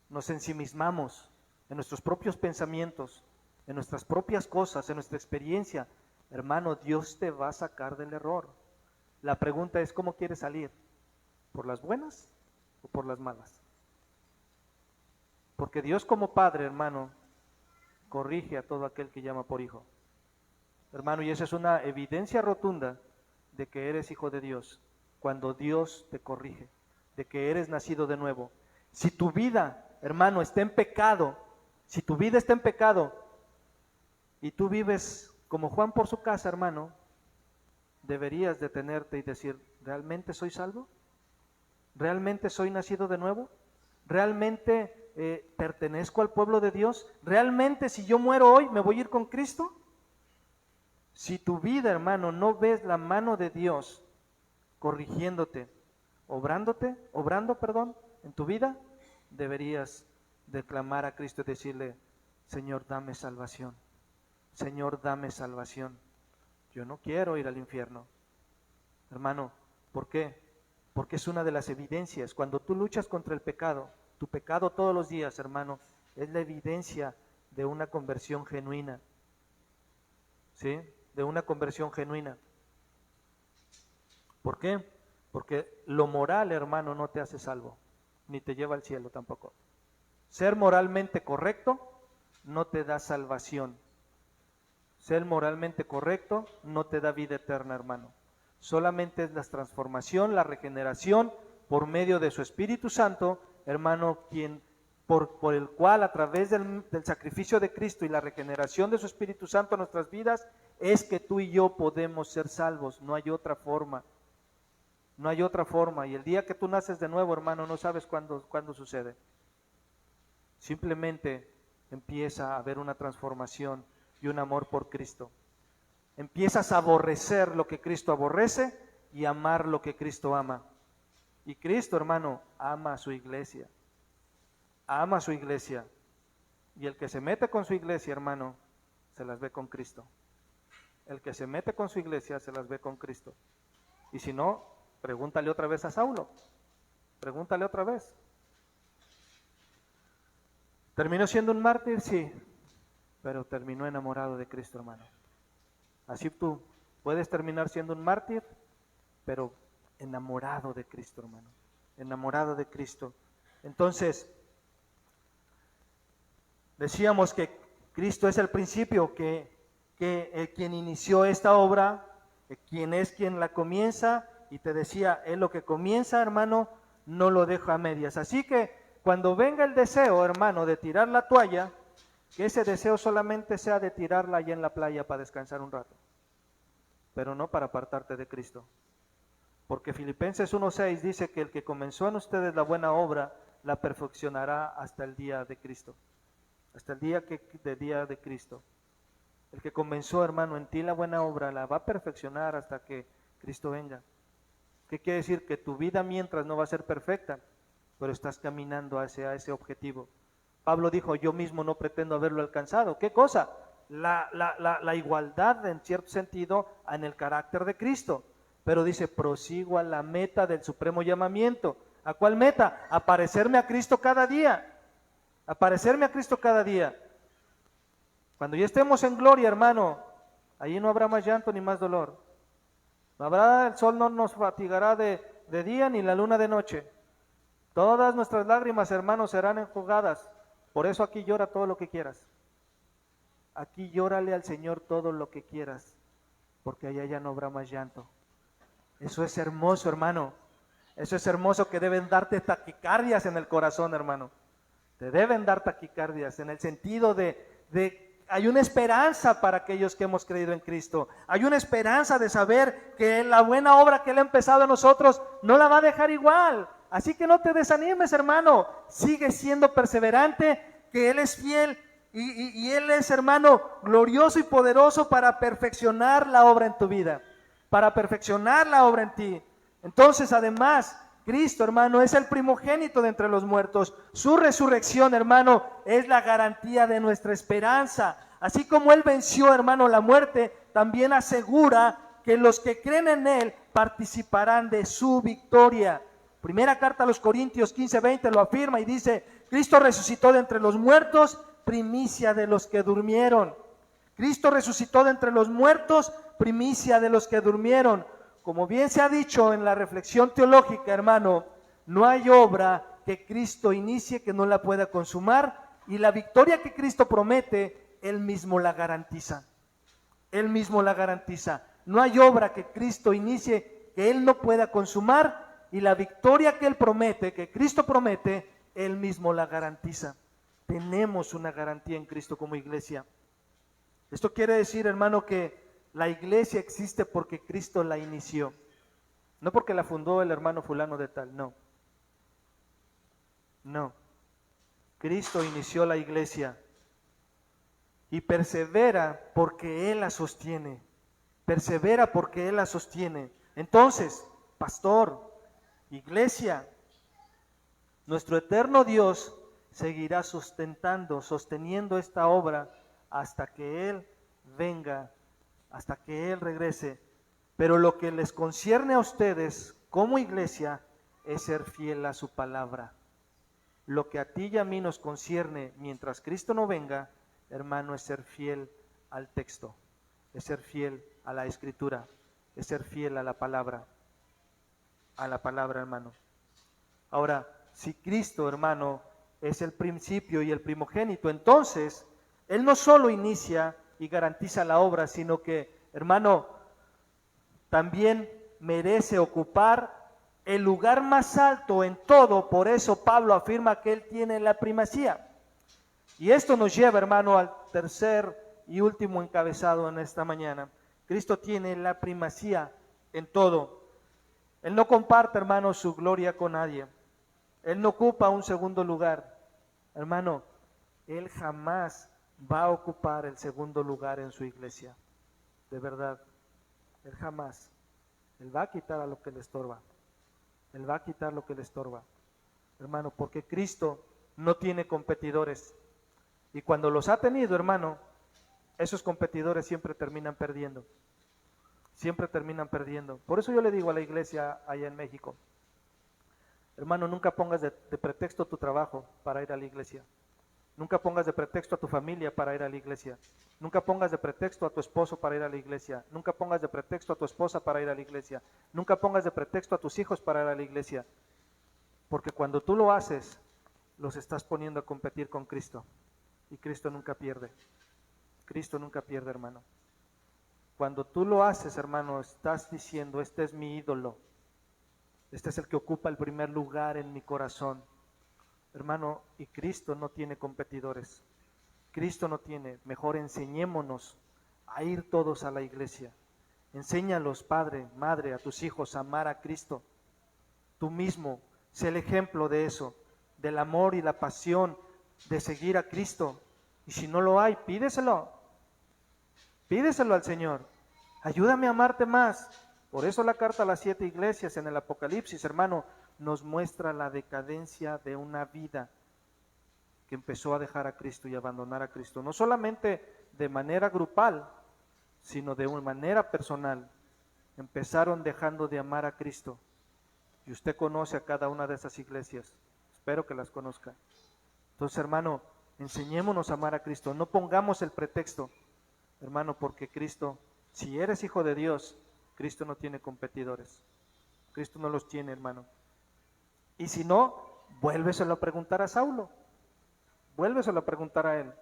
nos ensimismamos en nuestros propios pensamientos, en nuestras propias cosas, en nuestra experiencia, hermano, Dios te va a sacar del error. La pregunta es, ¿cómo quieres salir? ¿Por las buenas o por las malas? Porque Dios como Padre, hermano, corrige a todo aquel que llama por hijo. Hermano, y esa es una evidencia rotunda de que eres hijo de Dios, cuando Dios te corrige, de que eres nacido de nuevo. Si tu vida, hermano, está en pecado, si tu vida está en pecado y tú vives como Juan por su casa, hermano, deberías detenerte y decir, ¿realmente soy salvo? ¿Realmente soy nacido de nuevo? ¿Realmente pertenezco al pueblo de Dios? ¿Realmente si yo muero hoy me voy a ir con Cristo? Si tu vida, hermano, no ves la mano de Dios corrigiéndote, obrando, en tu vida, deberías declamar a Cristo y decirle, Señor, dame salvación. Señor, dame salvación. Yo no quiero ir al infierno. Hermano, ¿por qué? Porque es una de las evidencias. Cuando tú luchas contra el pecado, tu pecado todos los días, hermano, es la evidencia de una conversión genuina. ¿Sí? De una conversión genuina. ¿Por qué? Porque lo moral, hermano, no te hace salvo, ni te lleva al cielo tampoco. Ser moralmente correcto no te da salvación. Ser moralmente correcto no te da vida eterna, hermano. Solamente es la transformación, la regeneración por medio de su Espíritu Santo, hermano, quien por el cual a través del sacrificio de Cristo y la regeneración de su Espíritu Santo en nuestras vidas, es que tú y yo podemos ser salvos. No hay otra forma. No hay otra forma. Y el día que tú naces de nuevo, hermano, no sabes cuándo sucede. Simplemente empieza a haber una transformación y un amor por Cristo. Empiezas a aborrecer lo que Cristo aborrece y amar lo que Cristo ama. Y Cristo, hermano, ama a su iglesia. ama a su iglesia. Y el que se mete con su iglesia, hermano, se las ve con Cristo. El que se mete con su iglesia se las ve con Cristo. Y si no, pregúntale otra vez a Saulo. Pregúntale otra vez. ¿Terminó siendo un mártir? Sí, pero terminó enamorado de Cristo, hermano. Así tú puedes terminar siendo un mártir, pero enamorado de Cristo, hermano. Enamorado de Cristo. Entonces, decíamos que Cristo es el principio, que quien inició esta obra, quien la comienza, y te decía, Él lo que comienza, hermano, no lo deja a medias. Así que cuando venga el deseo, hermano, de tirar la toalla, que ese deseo solamente sea de tirarla allá en la playa para descansar un rato, pero no para apartarte de Cristo. Porque Filipenses 1:6 dice que el que comenzó en ustedes la buena obra, la perfeccionará hasta el día de Cristo. Hasta el día de Cristo. El que comenzó, hermano, en ti la buena obra, la va a perfeccionar hasta que Cristo venga. ¿Qué quiere decir? Que tu vida mientras no va a ser perfecta, pero estás caminando hacia ese objetivo. Pablo dijo, yo mismo no pretendo haberlo alcanzado. ¿Qué cosa? La igualdad, en cierto sentido, en el carácter de Cristo. Pero dice, prosigo a la meta del supremo llamamiento. ¿A cuál meta? A parecerme a Cristo cada día. A parecerme a Cristo cada día. Cuando ya estemos en gloria, hermano, allí no habrá más llanto ni más dolor. El sol no nos fatigará de día ni la luna de noche. Todas nuestras lágrimas, hermanos, serán enjugadas. Por eso aquí llora todo lo que quieras. Aquí llórale al Señor todo lo que quieras, porque allá ya no habrá más llanto. Eso es hermoso, hermano. Eso es hermoso, que deben darte taquicardias en el corazón, hermano. Te deben dar taquicardias en el sentido de hay una esperanza para aquellos que hemos creído en Cristo. Hay una esperanza de saber que la buena obra que Él ha empezado en nosotros no la va a dejar igual. Así que no te desanimes, hermano. Sigue siendo perseverante, que Él es fiel y Él es, hermano, glorioso y poderoso para perfeccionar la obra en tu vida, para perfeccionar la obra en ti. Entonces, además, Cristo, hermano, es el primogénito de entre los muertos. Su resurrección, hermano, es la garantía de nuestra esperanza. Así como Él venció, hermano, la muerte, también asegura que los que creen en Él participarán de su victoria. Primera carta a los Corintios 15:20 lo afirma y dice, Cristo resucitó de entre los muertos, primicia de los que durmieron. Cristo resucitó de entre los muertos, primicia de los que durmieron. Como bien se ha dicho en la reflexión teológica, hermano, no hay obra que Cristo inicie que no la pueda consumar, y la victoria que Cristo promete, Él mismo la garantiza. Él mismo la garantiza. No hay obra que Cristo inicie que Él no pueda consumar, y la victoria que Él promete, que Cristo promete, Él mismo la garantiza. Tenemos una garantía en Cristo como iglesia. Esto quiere decir, hermano, que la iglesia existe porque Cristo la inició. No porque la fundó el hermano fulano de tal, no. No. Cristo inició la iglesia y persevera porque Él la sostiene. Persevera porque Él la sostiene. Entonces, pastor, iglesia, nuestro eterno Dios seguirá sosteniendo esta obra hasta que Él venga, hasta que Él regrese. Pero lo que les concierne a ustedes como iglesia es ser fiel a su palabra. Lo que a ti y a mí nos concierne mientras Cristo no venga, hermano, es ser fiel al texto, es ser fiel a la escritura, es ser fiel a la palabra, hermano. Ahora, si Cristo, hermano, es el principio y el primogénito, entonces Él no solo inicia y garantiza la obra, sino que, hermano, también merece ocupar el lugar más alto en todo. Por eso Pablo afirma que Él tiene la primacía. Y esto nos lleva, hermano, al tercer y último encabezado en esta mañana. Cristo tiene la primacía en todo. Él no comparte, hermano, su gloria con nadie. Él no ocupa un segundo lugar. Hermano, Él jamás va a ocupar el segundo lugar en su iglesia. De verdad, Él jamás. Él va a quitar a lo que le estorba. Él va a quitar lo que le estorba. Hermano, porque Cristo no tiene competidores. Y cuando los ha tenido, hermano, esos competidores siempre terminan perdiendo. Siempre terminan perdiendo. Por eso yo le digo a la iglesia allá en México, hermano, nunca pongas de pretexto tu trabajo para ir a la iglesia. Nunca pongas de pretexto a tu familia para ir a la iglesia. Nunca pongas de pretexto a tu esposo para ir a la iglesia. Nunca pongas de pretexto a tu esposa para ir a la iglesia. Nunca pongas de pretexto a tus hijos para ir a la iglesia. Porque cuando tú lo haces, los estás poniendo a competir con Cristo. Y Cristo nunca pierde. Cristo nunca pierde, hermano. Cuando tú lo haces, hermano, estás diciendo, este es mi ídolo. Este es el que ocupa el primer lugar en mi corazón. Hermano, y Cristo no tiene competidores. Cristo no tiene. Mejor enseñémonos a ir todos a la iglesia. Enséñalos, padre, madre, a tus hijos a amar a Cristo. Tú mismo, sé el ejemplo de eso, del amor y la pasión de seguir a Cristo. Y si no lo hay, pídeselo. Pídeselo al Señor. Ayúdame a amarte más. Por eso la carta a las 7 iglesias en el Apocalipsis, hermano, nos muestra la decadencia de una vida que empezó a dejar a Cristo y abandonar a Cristo. No solamente de manera grupal, sino de una manera personal. Empezaron dejando de amar a Cristo. Y usted conoce a cada una de esas iglesias. Espero que las conozca. Entonces, hermano, enseñémonos a amar a Cristo. No pongamos el pretexto, hermano, porque Cristo, si eres hijo de Dios, Cristo no tiene competidores. Cristo no los tiene, hermano. Y si no, vuélveselo a preguntar a Saulo. Vuélveselo a preguntar a él.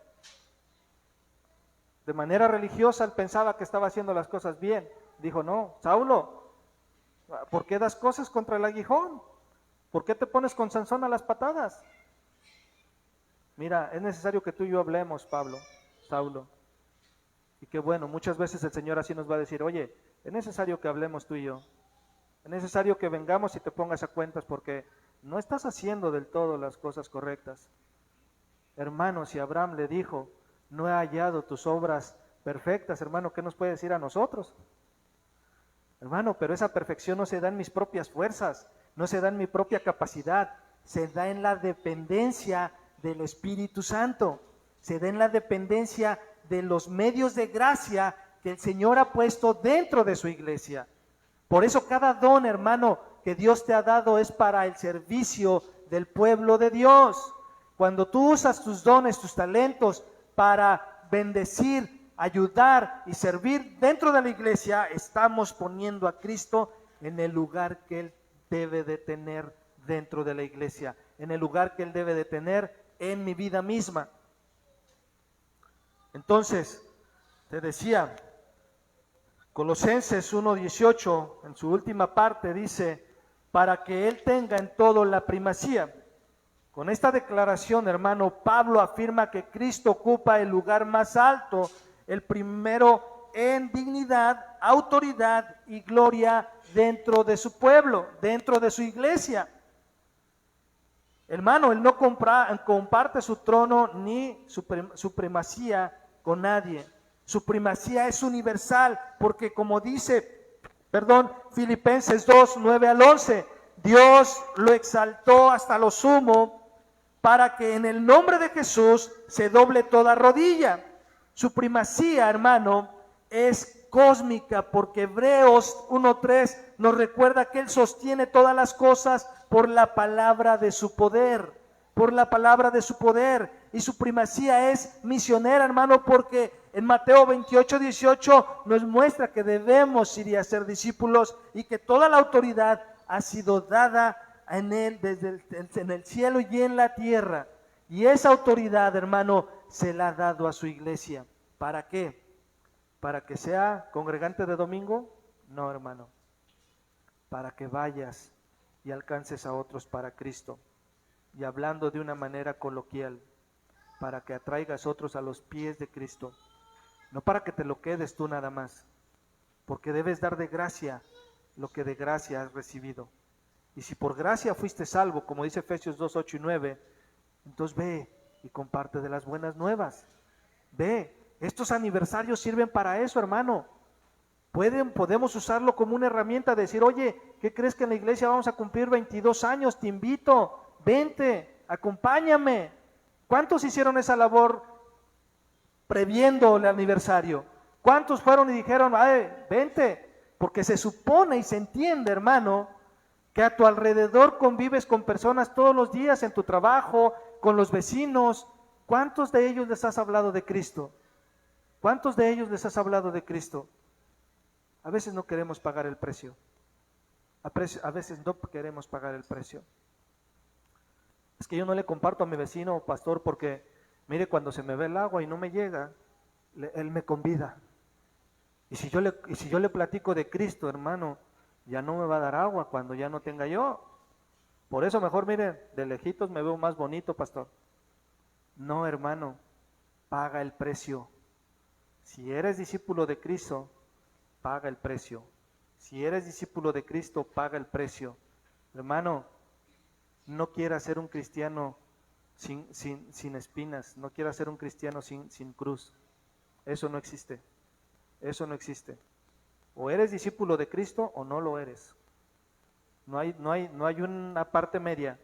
De manera religiosa, él pensaba que estaba haciendo las cosas bien. Dijo, no, Saulo, ¿por qué das cosas contra el aguijón? ¿Por qué te pones con Sansón a las patadas? Mira, es necesario que tú y yo hablemos, Saulo. Y qué bueno, muchas veces el Señor así nos va a decir, oye, es necesario que hablemos tú y yo. Es necesario que vengamos y te pongas a cuentas porque no estás haciendo del todo las cosas correctas. Hermano, si Abraham le dijo, no he hallado tus obras perfectas, hermano, ¿qué nos puede decir a nosotros? Hermano, pero esa perfección no se da en mis propias fuerzas, no se da en mi propia capacidad, se da en la dependencia del Espíritu Santo, se da en la dependencia de los medios de gracia que el Señor ha puesto dentro de su iglesia. Por eso cada don, hermano, que Dios te ha dado es para el servicio del pueblo de Dios. Cuando tú usas tus dones, tus talentos para bendecir, ayudar y servir dentro de la iglesia, estamos poniendo a Cristo en el lugar que Él debe de tener dentro de la iglesia, en el lugar que Él debe de tener en mi vida misma. Entonces, te decía, Colosenses 1:18, en su última parte dice, para que Él tenga en todo la primacía. Con esta declaración, hermano, Pablo afirma que Cristo ocupa el lugar más alto, el primero en dignidad, autoridad y gloria dentro de su pueblo, dentro de su iglesia. Hermano, Él no comparte su trono ni su primacía con nadie. Su primacía es universal, porque como dice, Filipenses 2, 9 al 11, Dios lo exaltó hasta lo sumo para que en el nombre de Jesús se doble toda rodilla. Su primacía, hermano, es cósmica, porque Hebreos 1:3 nos recuerda que Él sostiene todas las cosas por la palabra de su poder, por la palabra de su poder. Y su primacía es misionera, hermano, porque en Mateo 28:18 nos muestra que debemos ir y hacer discípulos y que toda la autoridad ha sido dada en Él, en el cielo y en la tierra. Y esa autoridad, hermano, se la ha dado a su iglesia. ¿Para qué? ¿Para que sea congregante de domingo? No, hermano. Para que vayas y alcances a otros para Cristo. Y hablando de una manera coloquial, para que atraigas otros a los pies de Cristo. No para que te lo quedes tú nada más, porque debes dar de gracia lo que de gracia has recibido. Y si por gracia fuiste salvo, como dice Efesios 2, 8 y 9, entonces ve y comparte de las buenas nuevas. Ve, estos aniversarios sirven para eso, hermano. Podemos usarlo como una herramienta de decir, oye, ¿qué crees que en la iglesia vamos a cumplir 22 años? Te invito, vente acompáñame. ¿Cuántos hicieron esa labor previendo el aniversario? ¿Cuántos fueron y dijeron, ay, vente? Porque se supone y se entiende, hermano, que a tu alrededor convives con personas todos los días en tu trabajo, con los vecinos. ¿Cuántos de ellos les has hablado de Cristo? ¿Cuántos de ellos les has hablado de Cristo? A veces no queremos pagar el precio. A veces no queremos pagar el precio. Es que yo no le comparto a mi vecino, pastor, porque mire, cuando se me ve el agua y no me llega, él me convida. Y si yo le platico de Cristo, hermano, ya no me va a dar agua cuando ya no tenga yo. Por eso mejor, mire, de lejitos me veo más bonito, pastor. No, hermano, paga el precio. Si eres discípulo de Cristo, paga el precio. Si eres discípulo de Cristo, paga el precio. Hermano, no quieras ser un cristiano sin espinas, no quieras ser un cristiano sin cruz. Eso no existe. Eso no existe. O eres discípulo de Cristo o no lo eres. No hay una parte media.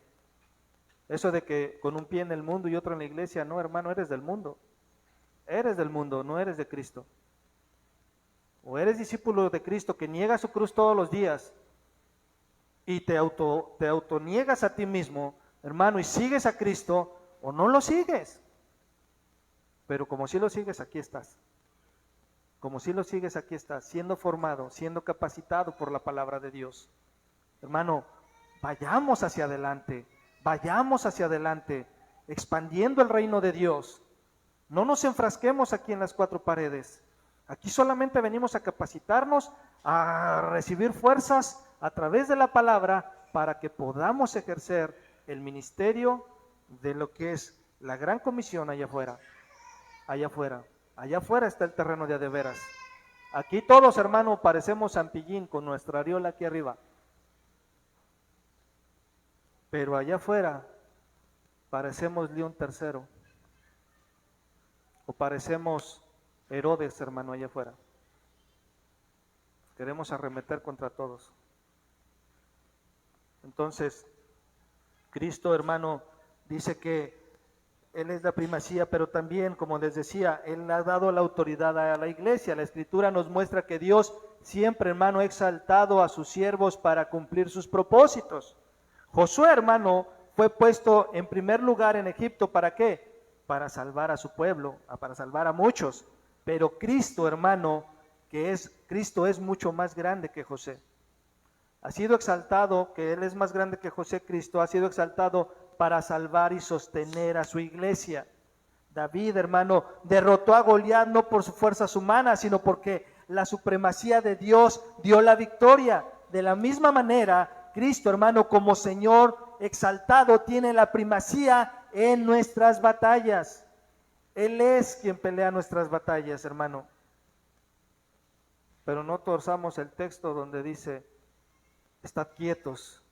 Eso de que con un pie en el mundo y otro en la iglesia, no, hermano, eres del mundo. Eres del mundo, no eres de Cristo. O eres discípulo de Cristo que niega su cruz todos los días y te autoniegas a ti mismo, hermano, y sigues a Cristo, o no lo sigues. Pero como si lo sigues, aquí estás. Como si lo sigues, aquí estás, siendo formado, siendo capacitado por la palabra de Dios. Hermano, vayamos hacia adelante, expandiendo el reino de Dios. No nos enfrasquemos aquí en las cuatro paredes. Aquí solamente venimos a capacitarnos, a recibir fuerzas a través de la palabra para que podamos ejercer el ministerio de lo que es la gran comisión allá afuera. Allá afuera. Allá afuera está el terreno de veras. Aquí todos, hermano, parecemos Santillín con nuestra areola aquí arriba. Pero allá afuera parecemos León III. O parecemos Herodes, hermano, allá afuera. Queremos arremeter contra todos. Entonces, Cristo, hermano, dice que Él es la primacía, pero también, como les decía, Él ha dado la autoridad a la iglesia. La Escritura nos muestra que Dios siempre, hermano, ha exaltado a sus siervos para cumplir sus propósitos. Josué, hermano, fue puesto en primer lugar en Egipto, ¿para qué? Para salvar a su pueblo, para salvar a muchos. Pero Cristo, hermano, Cristo es mucho más grande que José. Ha sido exaltado, que Él es más grande que José. Cristo ha sido exaltado para salvar y sostener a su iglesia. David, hermano, derrotó a Goliat no por sus fuerzas humanas, sino porque la supremacía de Dios dio la victoria. De la misma manera, Cristo, hermano, como Señor exaltado, tiene la primacía en nuestras batallas. Él es quien pelea nuestras batallas, hermano. Pero no torzamos el texto donde dice: estad quietos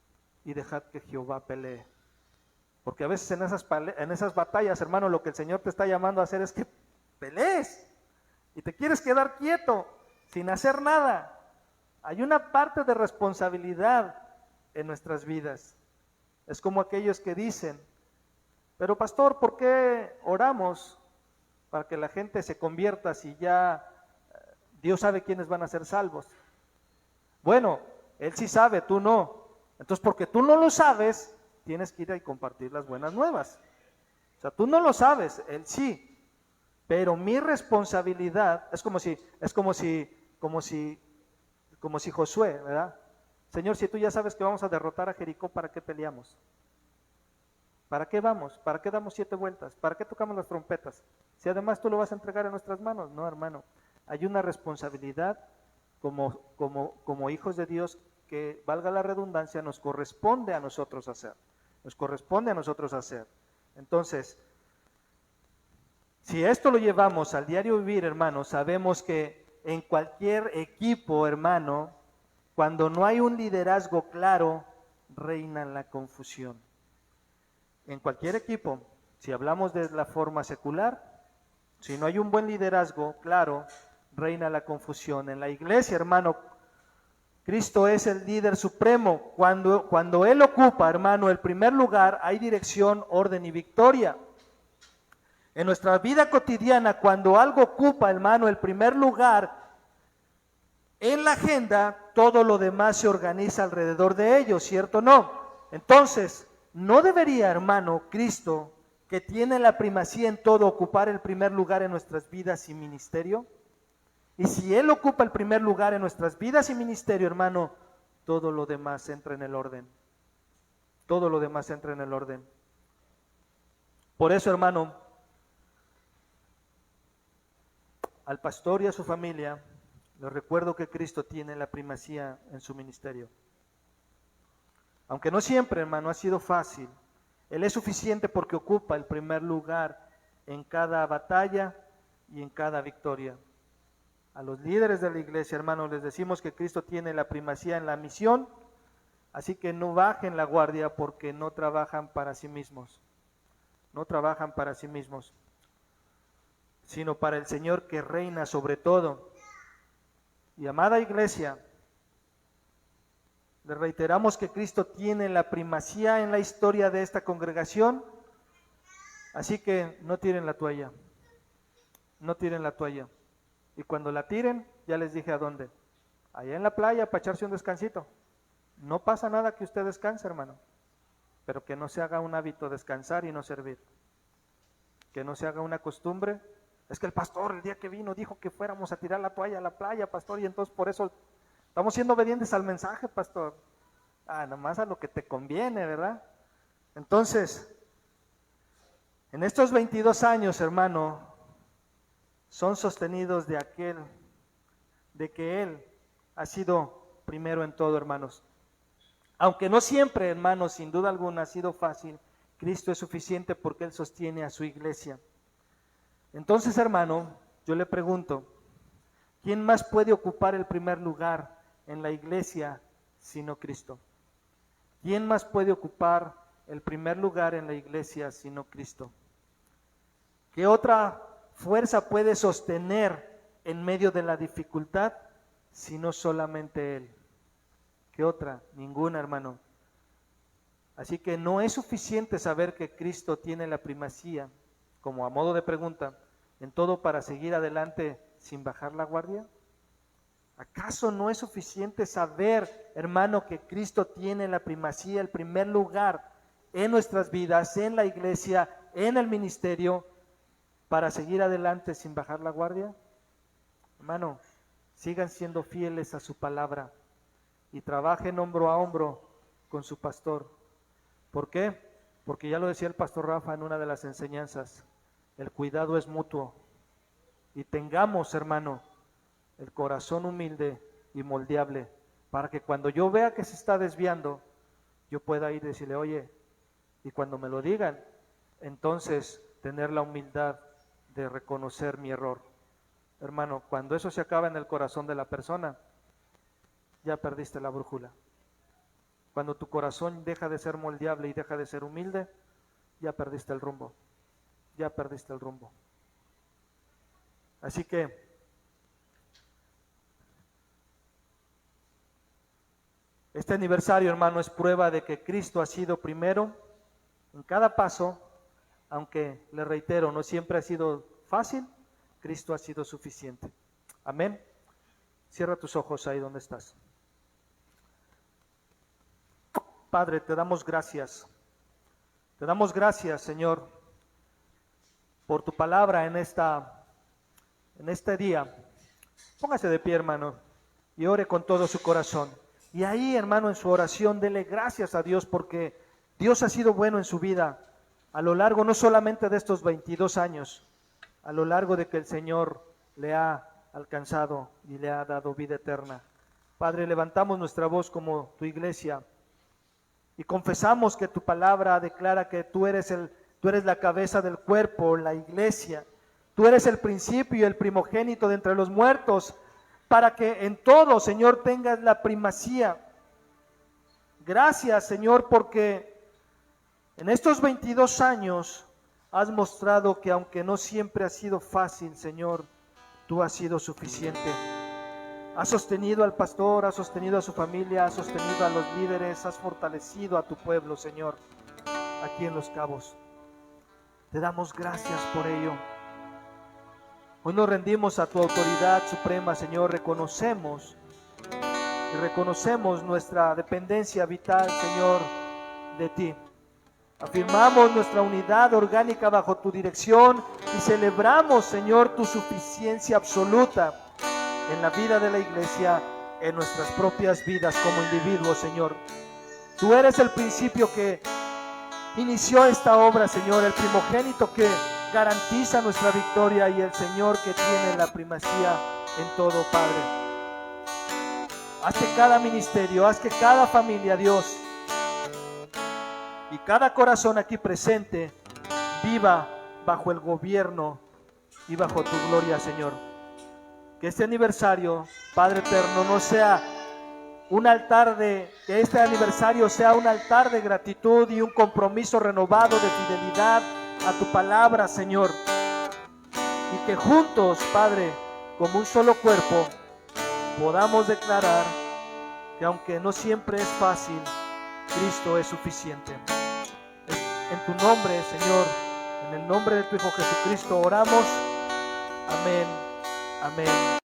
y dejad que Jehová pelee. Porque a veces en esas batallas, hermano, lo que el Señor te está llamando a hacer es que pelees. Y te quieres quedar quieto, sin hacer nada. Hay una parte de responsabilidad en nuestras vidas. Es como aquellos que dicen: pero pastor, ¿por qué oramos para que la gente se convierta si ya Dios sabe quiénes van a ser salvos? Bueno, Él sí sabe, tú no. Entonces, porque tú no lo sabes, tienes que ir y compartir las buenas nuevas. O sea, tú no lo sabes, Él sí. Pero mi responsabilidad es como si Josué, ¿verdad? Señor, si tú ya sabes que vamos a derrotar a Jericó, ¿para qué peleamos? ¿Para qué vamos? ¿Para qué damos 7 vueltas? ¿Para qué tocamos las trompetas? Si además tú lo vas a entregar en nuestras manos. No, hermano. Hay una responsabilidad como hijos de Dios que, valga la redundancia, nos corresponde a nosotros hacer. Nos corresponde a nosotros hacer. Entonces, si esto lo llevamos al diario vivir, hermano, sabemos que en cualquier equipo, hermano, cuando no hay un liderazgo claro, reina la confusión. En cualquier equipo, si hablamos de la forma secular, si no hay un buen liderazgo claro, reina la confusión. En la iglesia, hermano, Cristo es el líder supremo. Cuando Él ocupa, hermano, el primer lugar, hay dirección, orden y victoria. En nuestra vida cotidiana, cuando algo ocupa, hermano, el primer lugar en la agenda, todo lo demás se organiza alrededor de ello, ¿cierto o no? Entonces, ¿no debería, hermano, Cristo, que tiene la primacía en todo, ocupar el primer lugar en nuestras vidas y ministerio? Y si Él ocupa el primer lugar en nuestras vidas y ministerio, hermano, todo lo demás entra en el orden. Todo lo demás entra en el orden. Por eso, hermano, al pastor y a su familia, les recuerdo que Cristo tiene la primacía en su ministerio. Aunque no siempre, hermano, ha sido fácil, Él es suficiente porque ocupa el primer lugar en cada batalla y en cada victoria. A los líderes de la iglesia, hermanos, les decimos que Cristo tiene la primacía en la misión, así que no bajen la guardia porque no trabajan para sí mismos. No trabajan para sí mismos, sino para el Señor que reina sobre todo. Y amada iglesia, les reiteramos que Cristo tiene la primacía en la historia de esta congregación, así que no tiren la toalla. No tiren la toalla. Y cuando la tiren, ya les dije a dónde. Allá en la playa para echarse un descansito. No pasa nada que usted descanse, hermano. Pero que no se haga un hábito descansar y no servir. Que no se haga una costumbre. Es que el pastor el día que vino dijo que fuéramos a tirar la toalla a la playa, pastor, y entonces por eso estamos siendo obedientes al mensaje, pastor. Nomás a lo que te conviene, ¿verdad? Entonces, en estos 22 años, hermano, son sostenidos de que Él ha sido primero en todo, hermanos. Aunque no siempre, hermanos, sin duda alguna ha sido fácil, Cristo es suficiente porque Él sostiene a su iglesia. Entonces, hermano, yo le pregunto, ¿quién más puede ocupar el primer lugar en la iglesia sino Cristo? ¿Quién más puede ocupar el primer lugar en la iglesia sino Cristo? ¿Qué otra fuerza puede sostener en medio de la dificultad sino solamente Él? ¿Qué otra? Ninguna, hermano. Así que no es suficiente saber que Cristo tiene la primacía, como a modo de pregunta, en todo para seguir adelante sin bajar la guardia. ¿Acaso no es suficiente saber, hermano, que Cristo tiene la primacía, el primer lugar en nuestras vidas, en la iglesia, en el ministerio, para seguir adelante sin bajar la guardia? Hermano, sigan siendo fieles a su palabra y trabajen hombro a hombro con su pastor. ¿Por qué? Porque ya lo decía el pastor Rafa en una de las enseñanzas, el cuidado es mutuo. Y tengamos, hermano, el corazón humilde y moldeable, para que cuando yo vea que se está desviando, yo pueda ir y decirle, oye, y cuando me lo digan, entonces tener la humildad de reconocer mi error. Hermano, cuando eso se acaba en el corazón de la persona, ya perdiste la brújula. Cuando tu corazón deja de ser moldeable y deja de ser humilde, ya perdiste el rumbo. Ya perdiste el rumbo. Así que este aniversario, hermano, es prueba de que Cristo ha sido primero en cada paso, aunque, le reitero, no siempre ha sido fácil, Cristo ha sido suficiente. Amén. Cierra tus ojos ahí donde estás. Padre, te damos gracias. Te damos gracias, Señor, por tu palabra en este día. Póngase de pie, hermano, y ore con todo su corazón. Y ahí, hermano, en su oración, dele gracias a Dios porque Dios ha sido bueno en su vida a lo largo no solamente de estos 22 años, a lo largo de que el Señor le ha alcanzado y le ha dado vida eterna. Padre, levantamos nuestra voz como tu iglesia y confesamos que tu palabra declara que tú eres la cabeza del cuerpo, la iglesia. Tú eres el principio y el primogénito de entre los muertos, para que en todo, Señor, tengas la primacía. Gracias, Señor, porque en estos 22 años has mostrado que aunque no siempre ha sido fácil, Señor, tú has sido suficiente. Has sostenido al pastor, has sostenido a su familia, has sostenido a los líderes, has fortalecido a tu pueblo, Señor, aquí en Los Cabos. Te damos gracias por ello. Hoy nos rendimos a tu autoridad suprema, Señor. Reconocemos nuestra dependencia vital, Señor, de ti. Afirmamos nuestra unidad orgánica bajo tu dirección y celebramos, Señor, tu suficiencia absoluta en la vida de la iglesia, en nuestras propias vidas como individuos, Señor. Tú eres el principio que inició esta obra, Señor, el primogénito que garantiza nuestra victoria y el Señor que tiene la primacía en todo, Padre. Haz que cada ministerio, haz que cada familia, Dios, y cada corazón aquí presente viva bajo el gobierno y bajo tu gloria, Señor. Que este aniversario, Padre eterno, no sea un altar que este aniversario sea un altar de gratitud y un compromiso renovado de fidelidad a tu palabra, Señor. Y que juntos, Padre, como un solo cuerpo, podamos declarar que aunque no siempre es fácil, Cristo es suficiente. En tu nombre, Señor, en el nombre de tu Hijo Jesucristo oramos. Amén. Amén.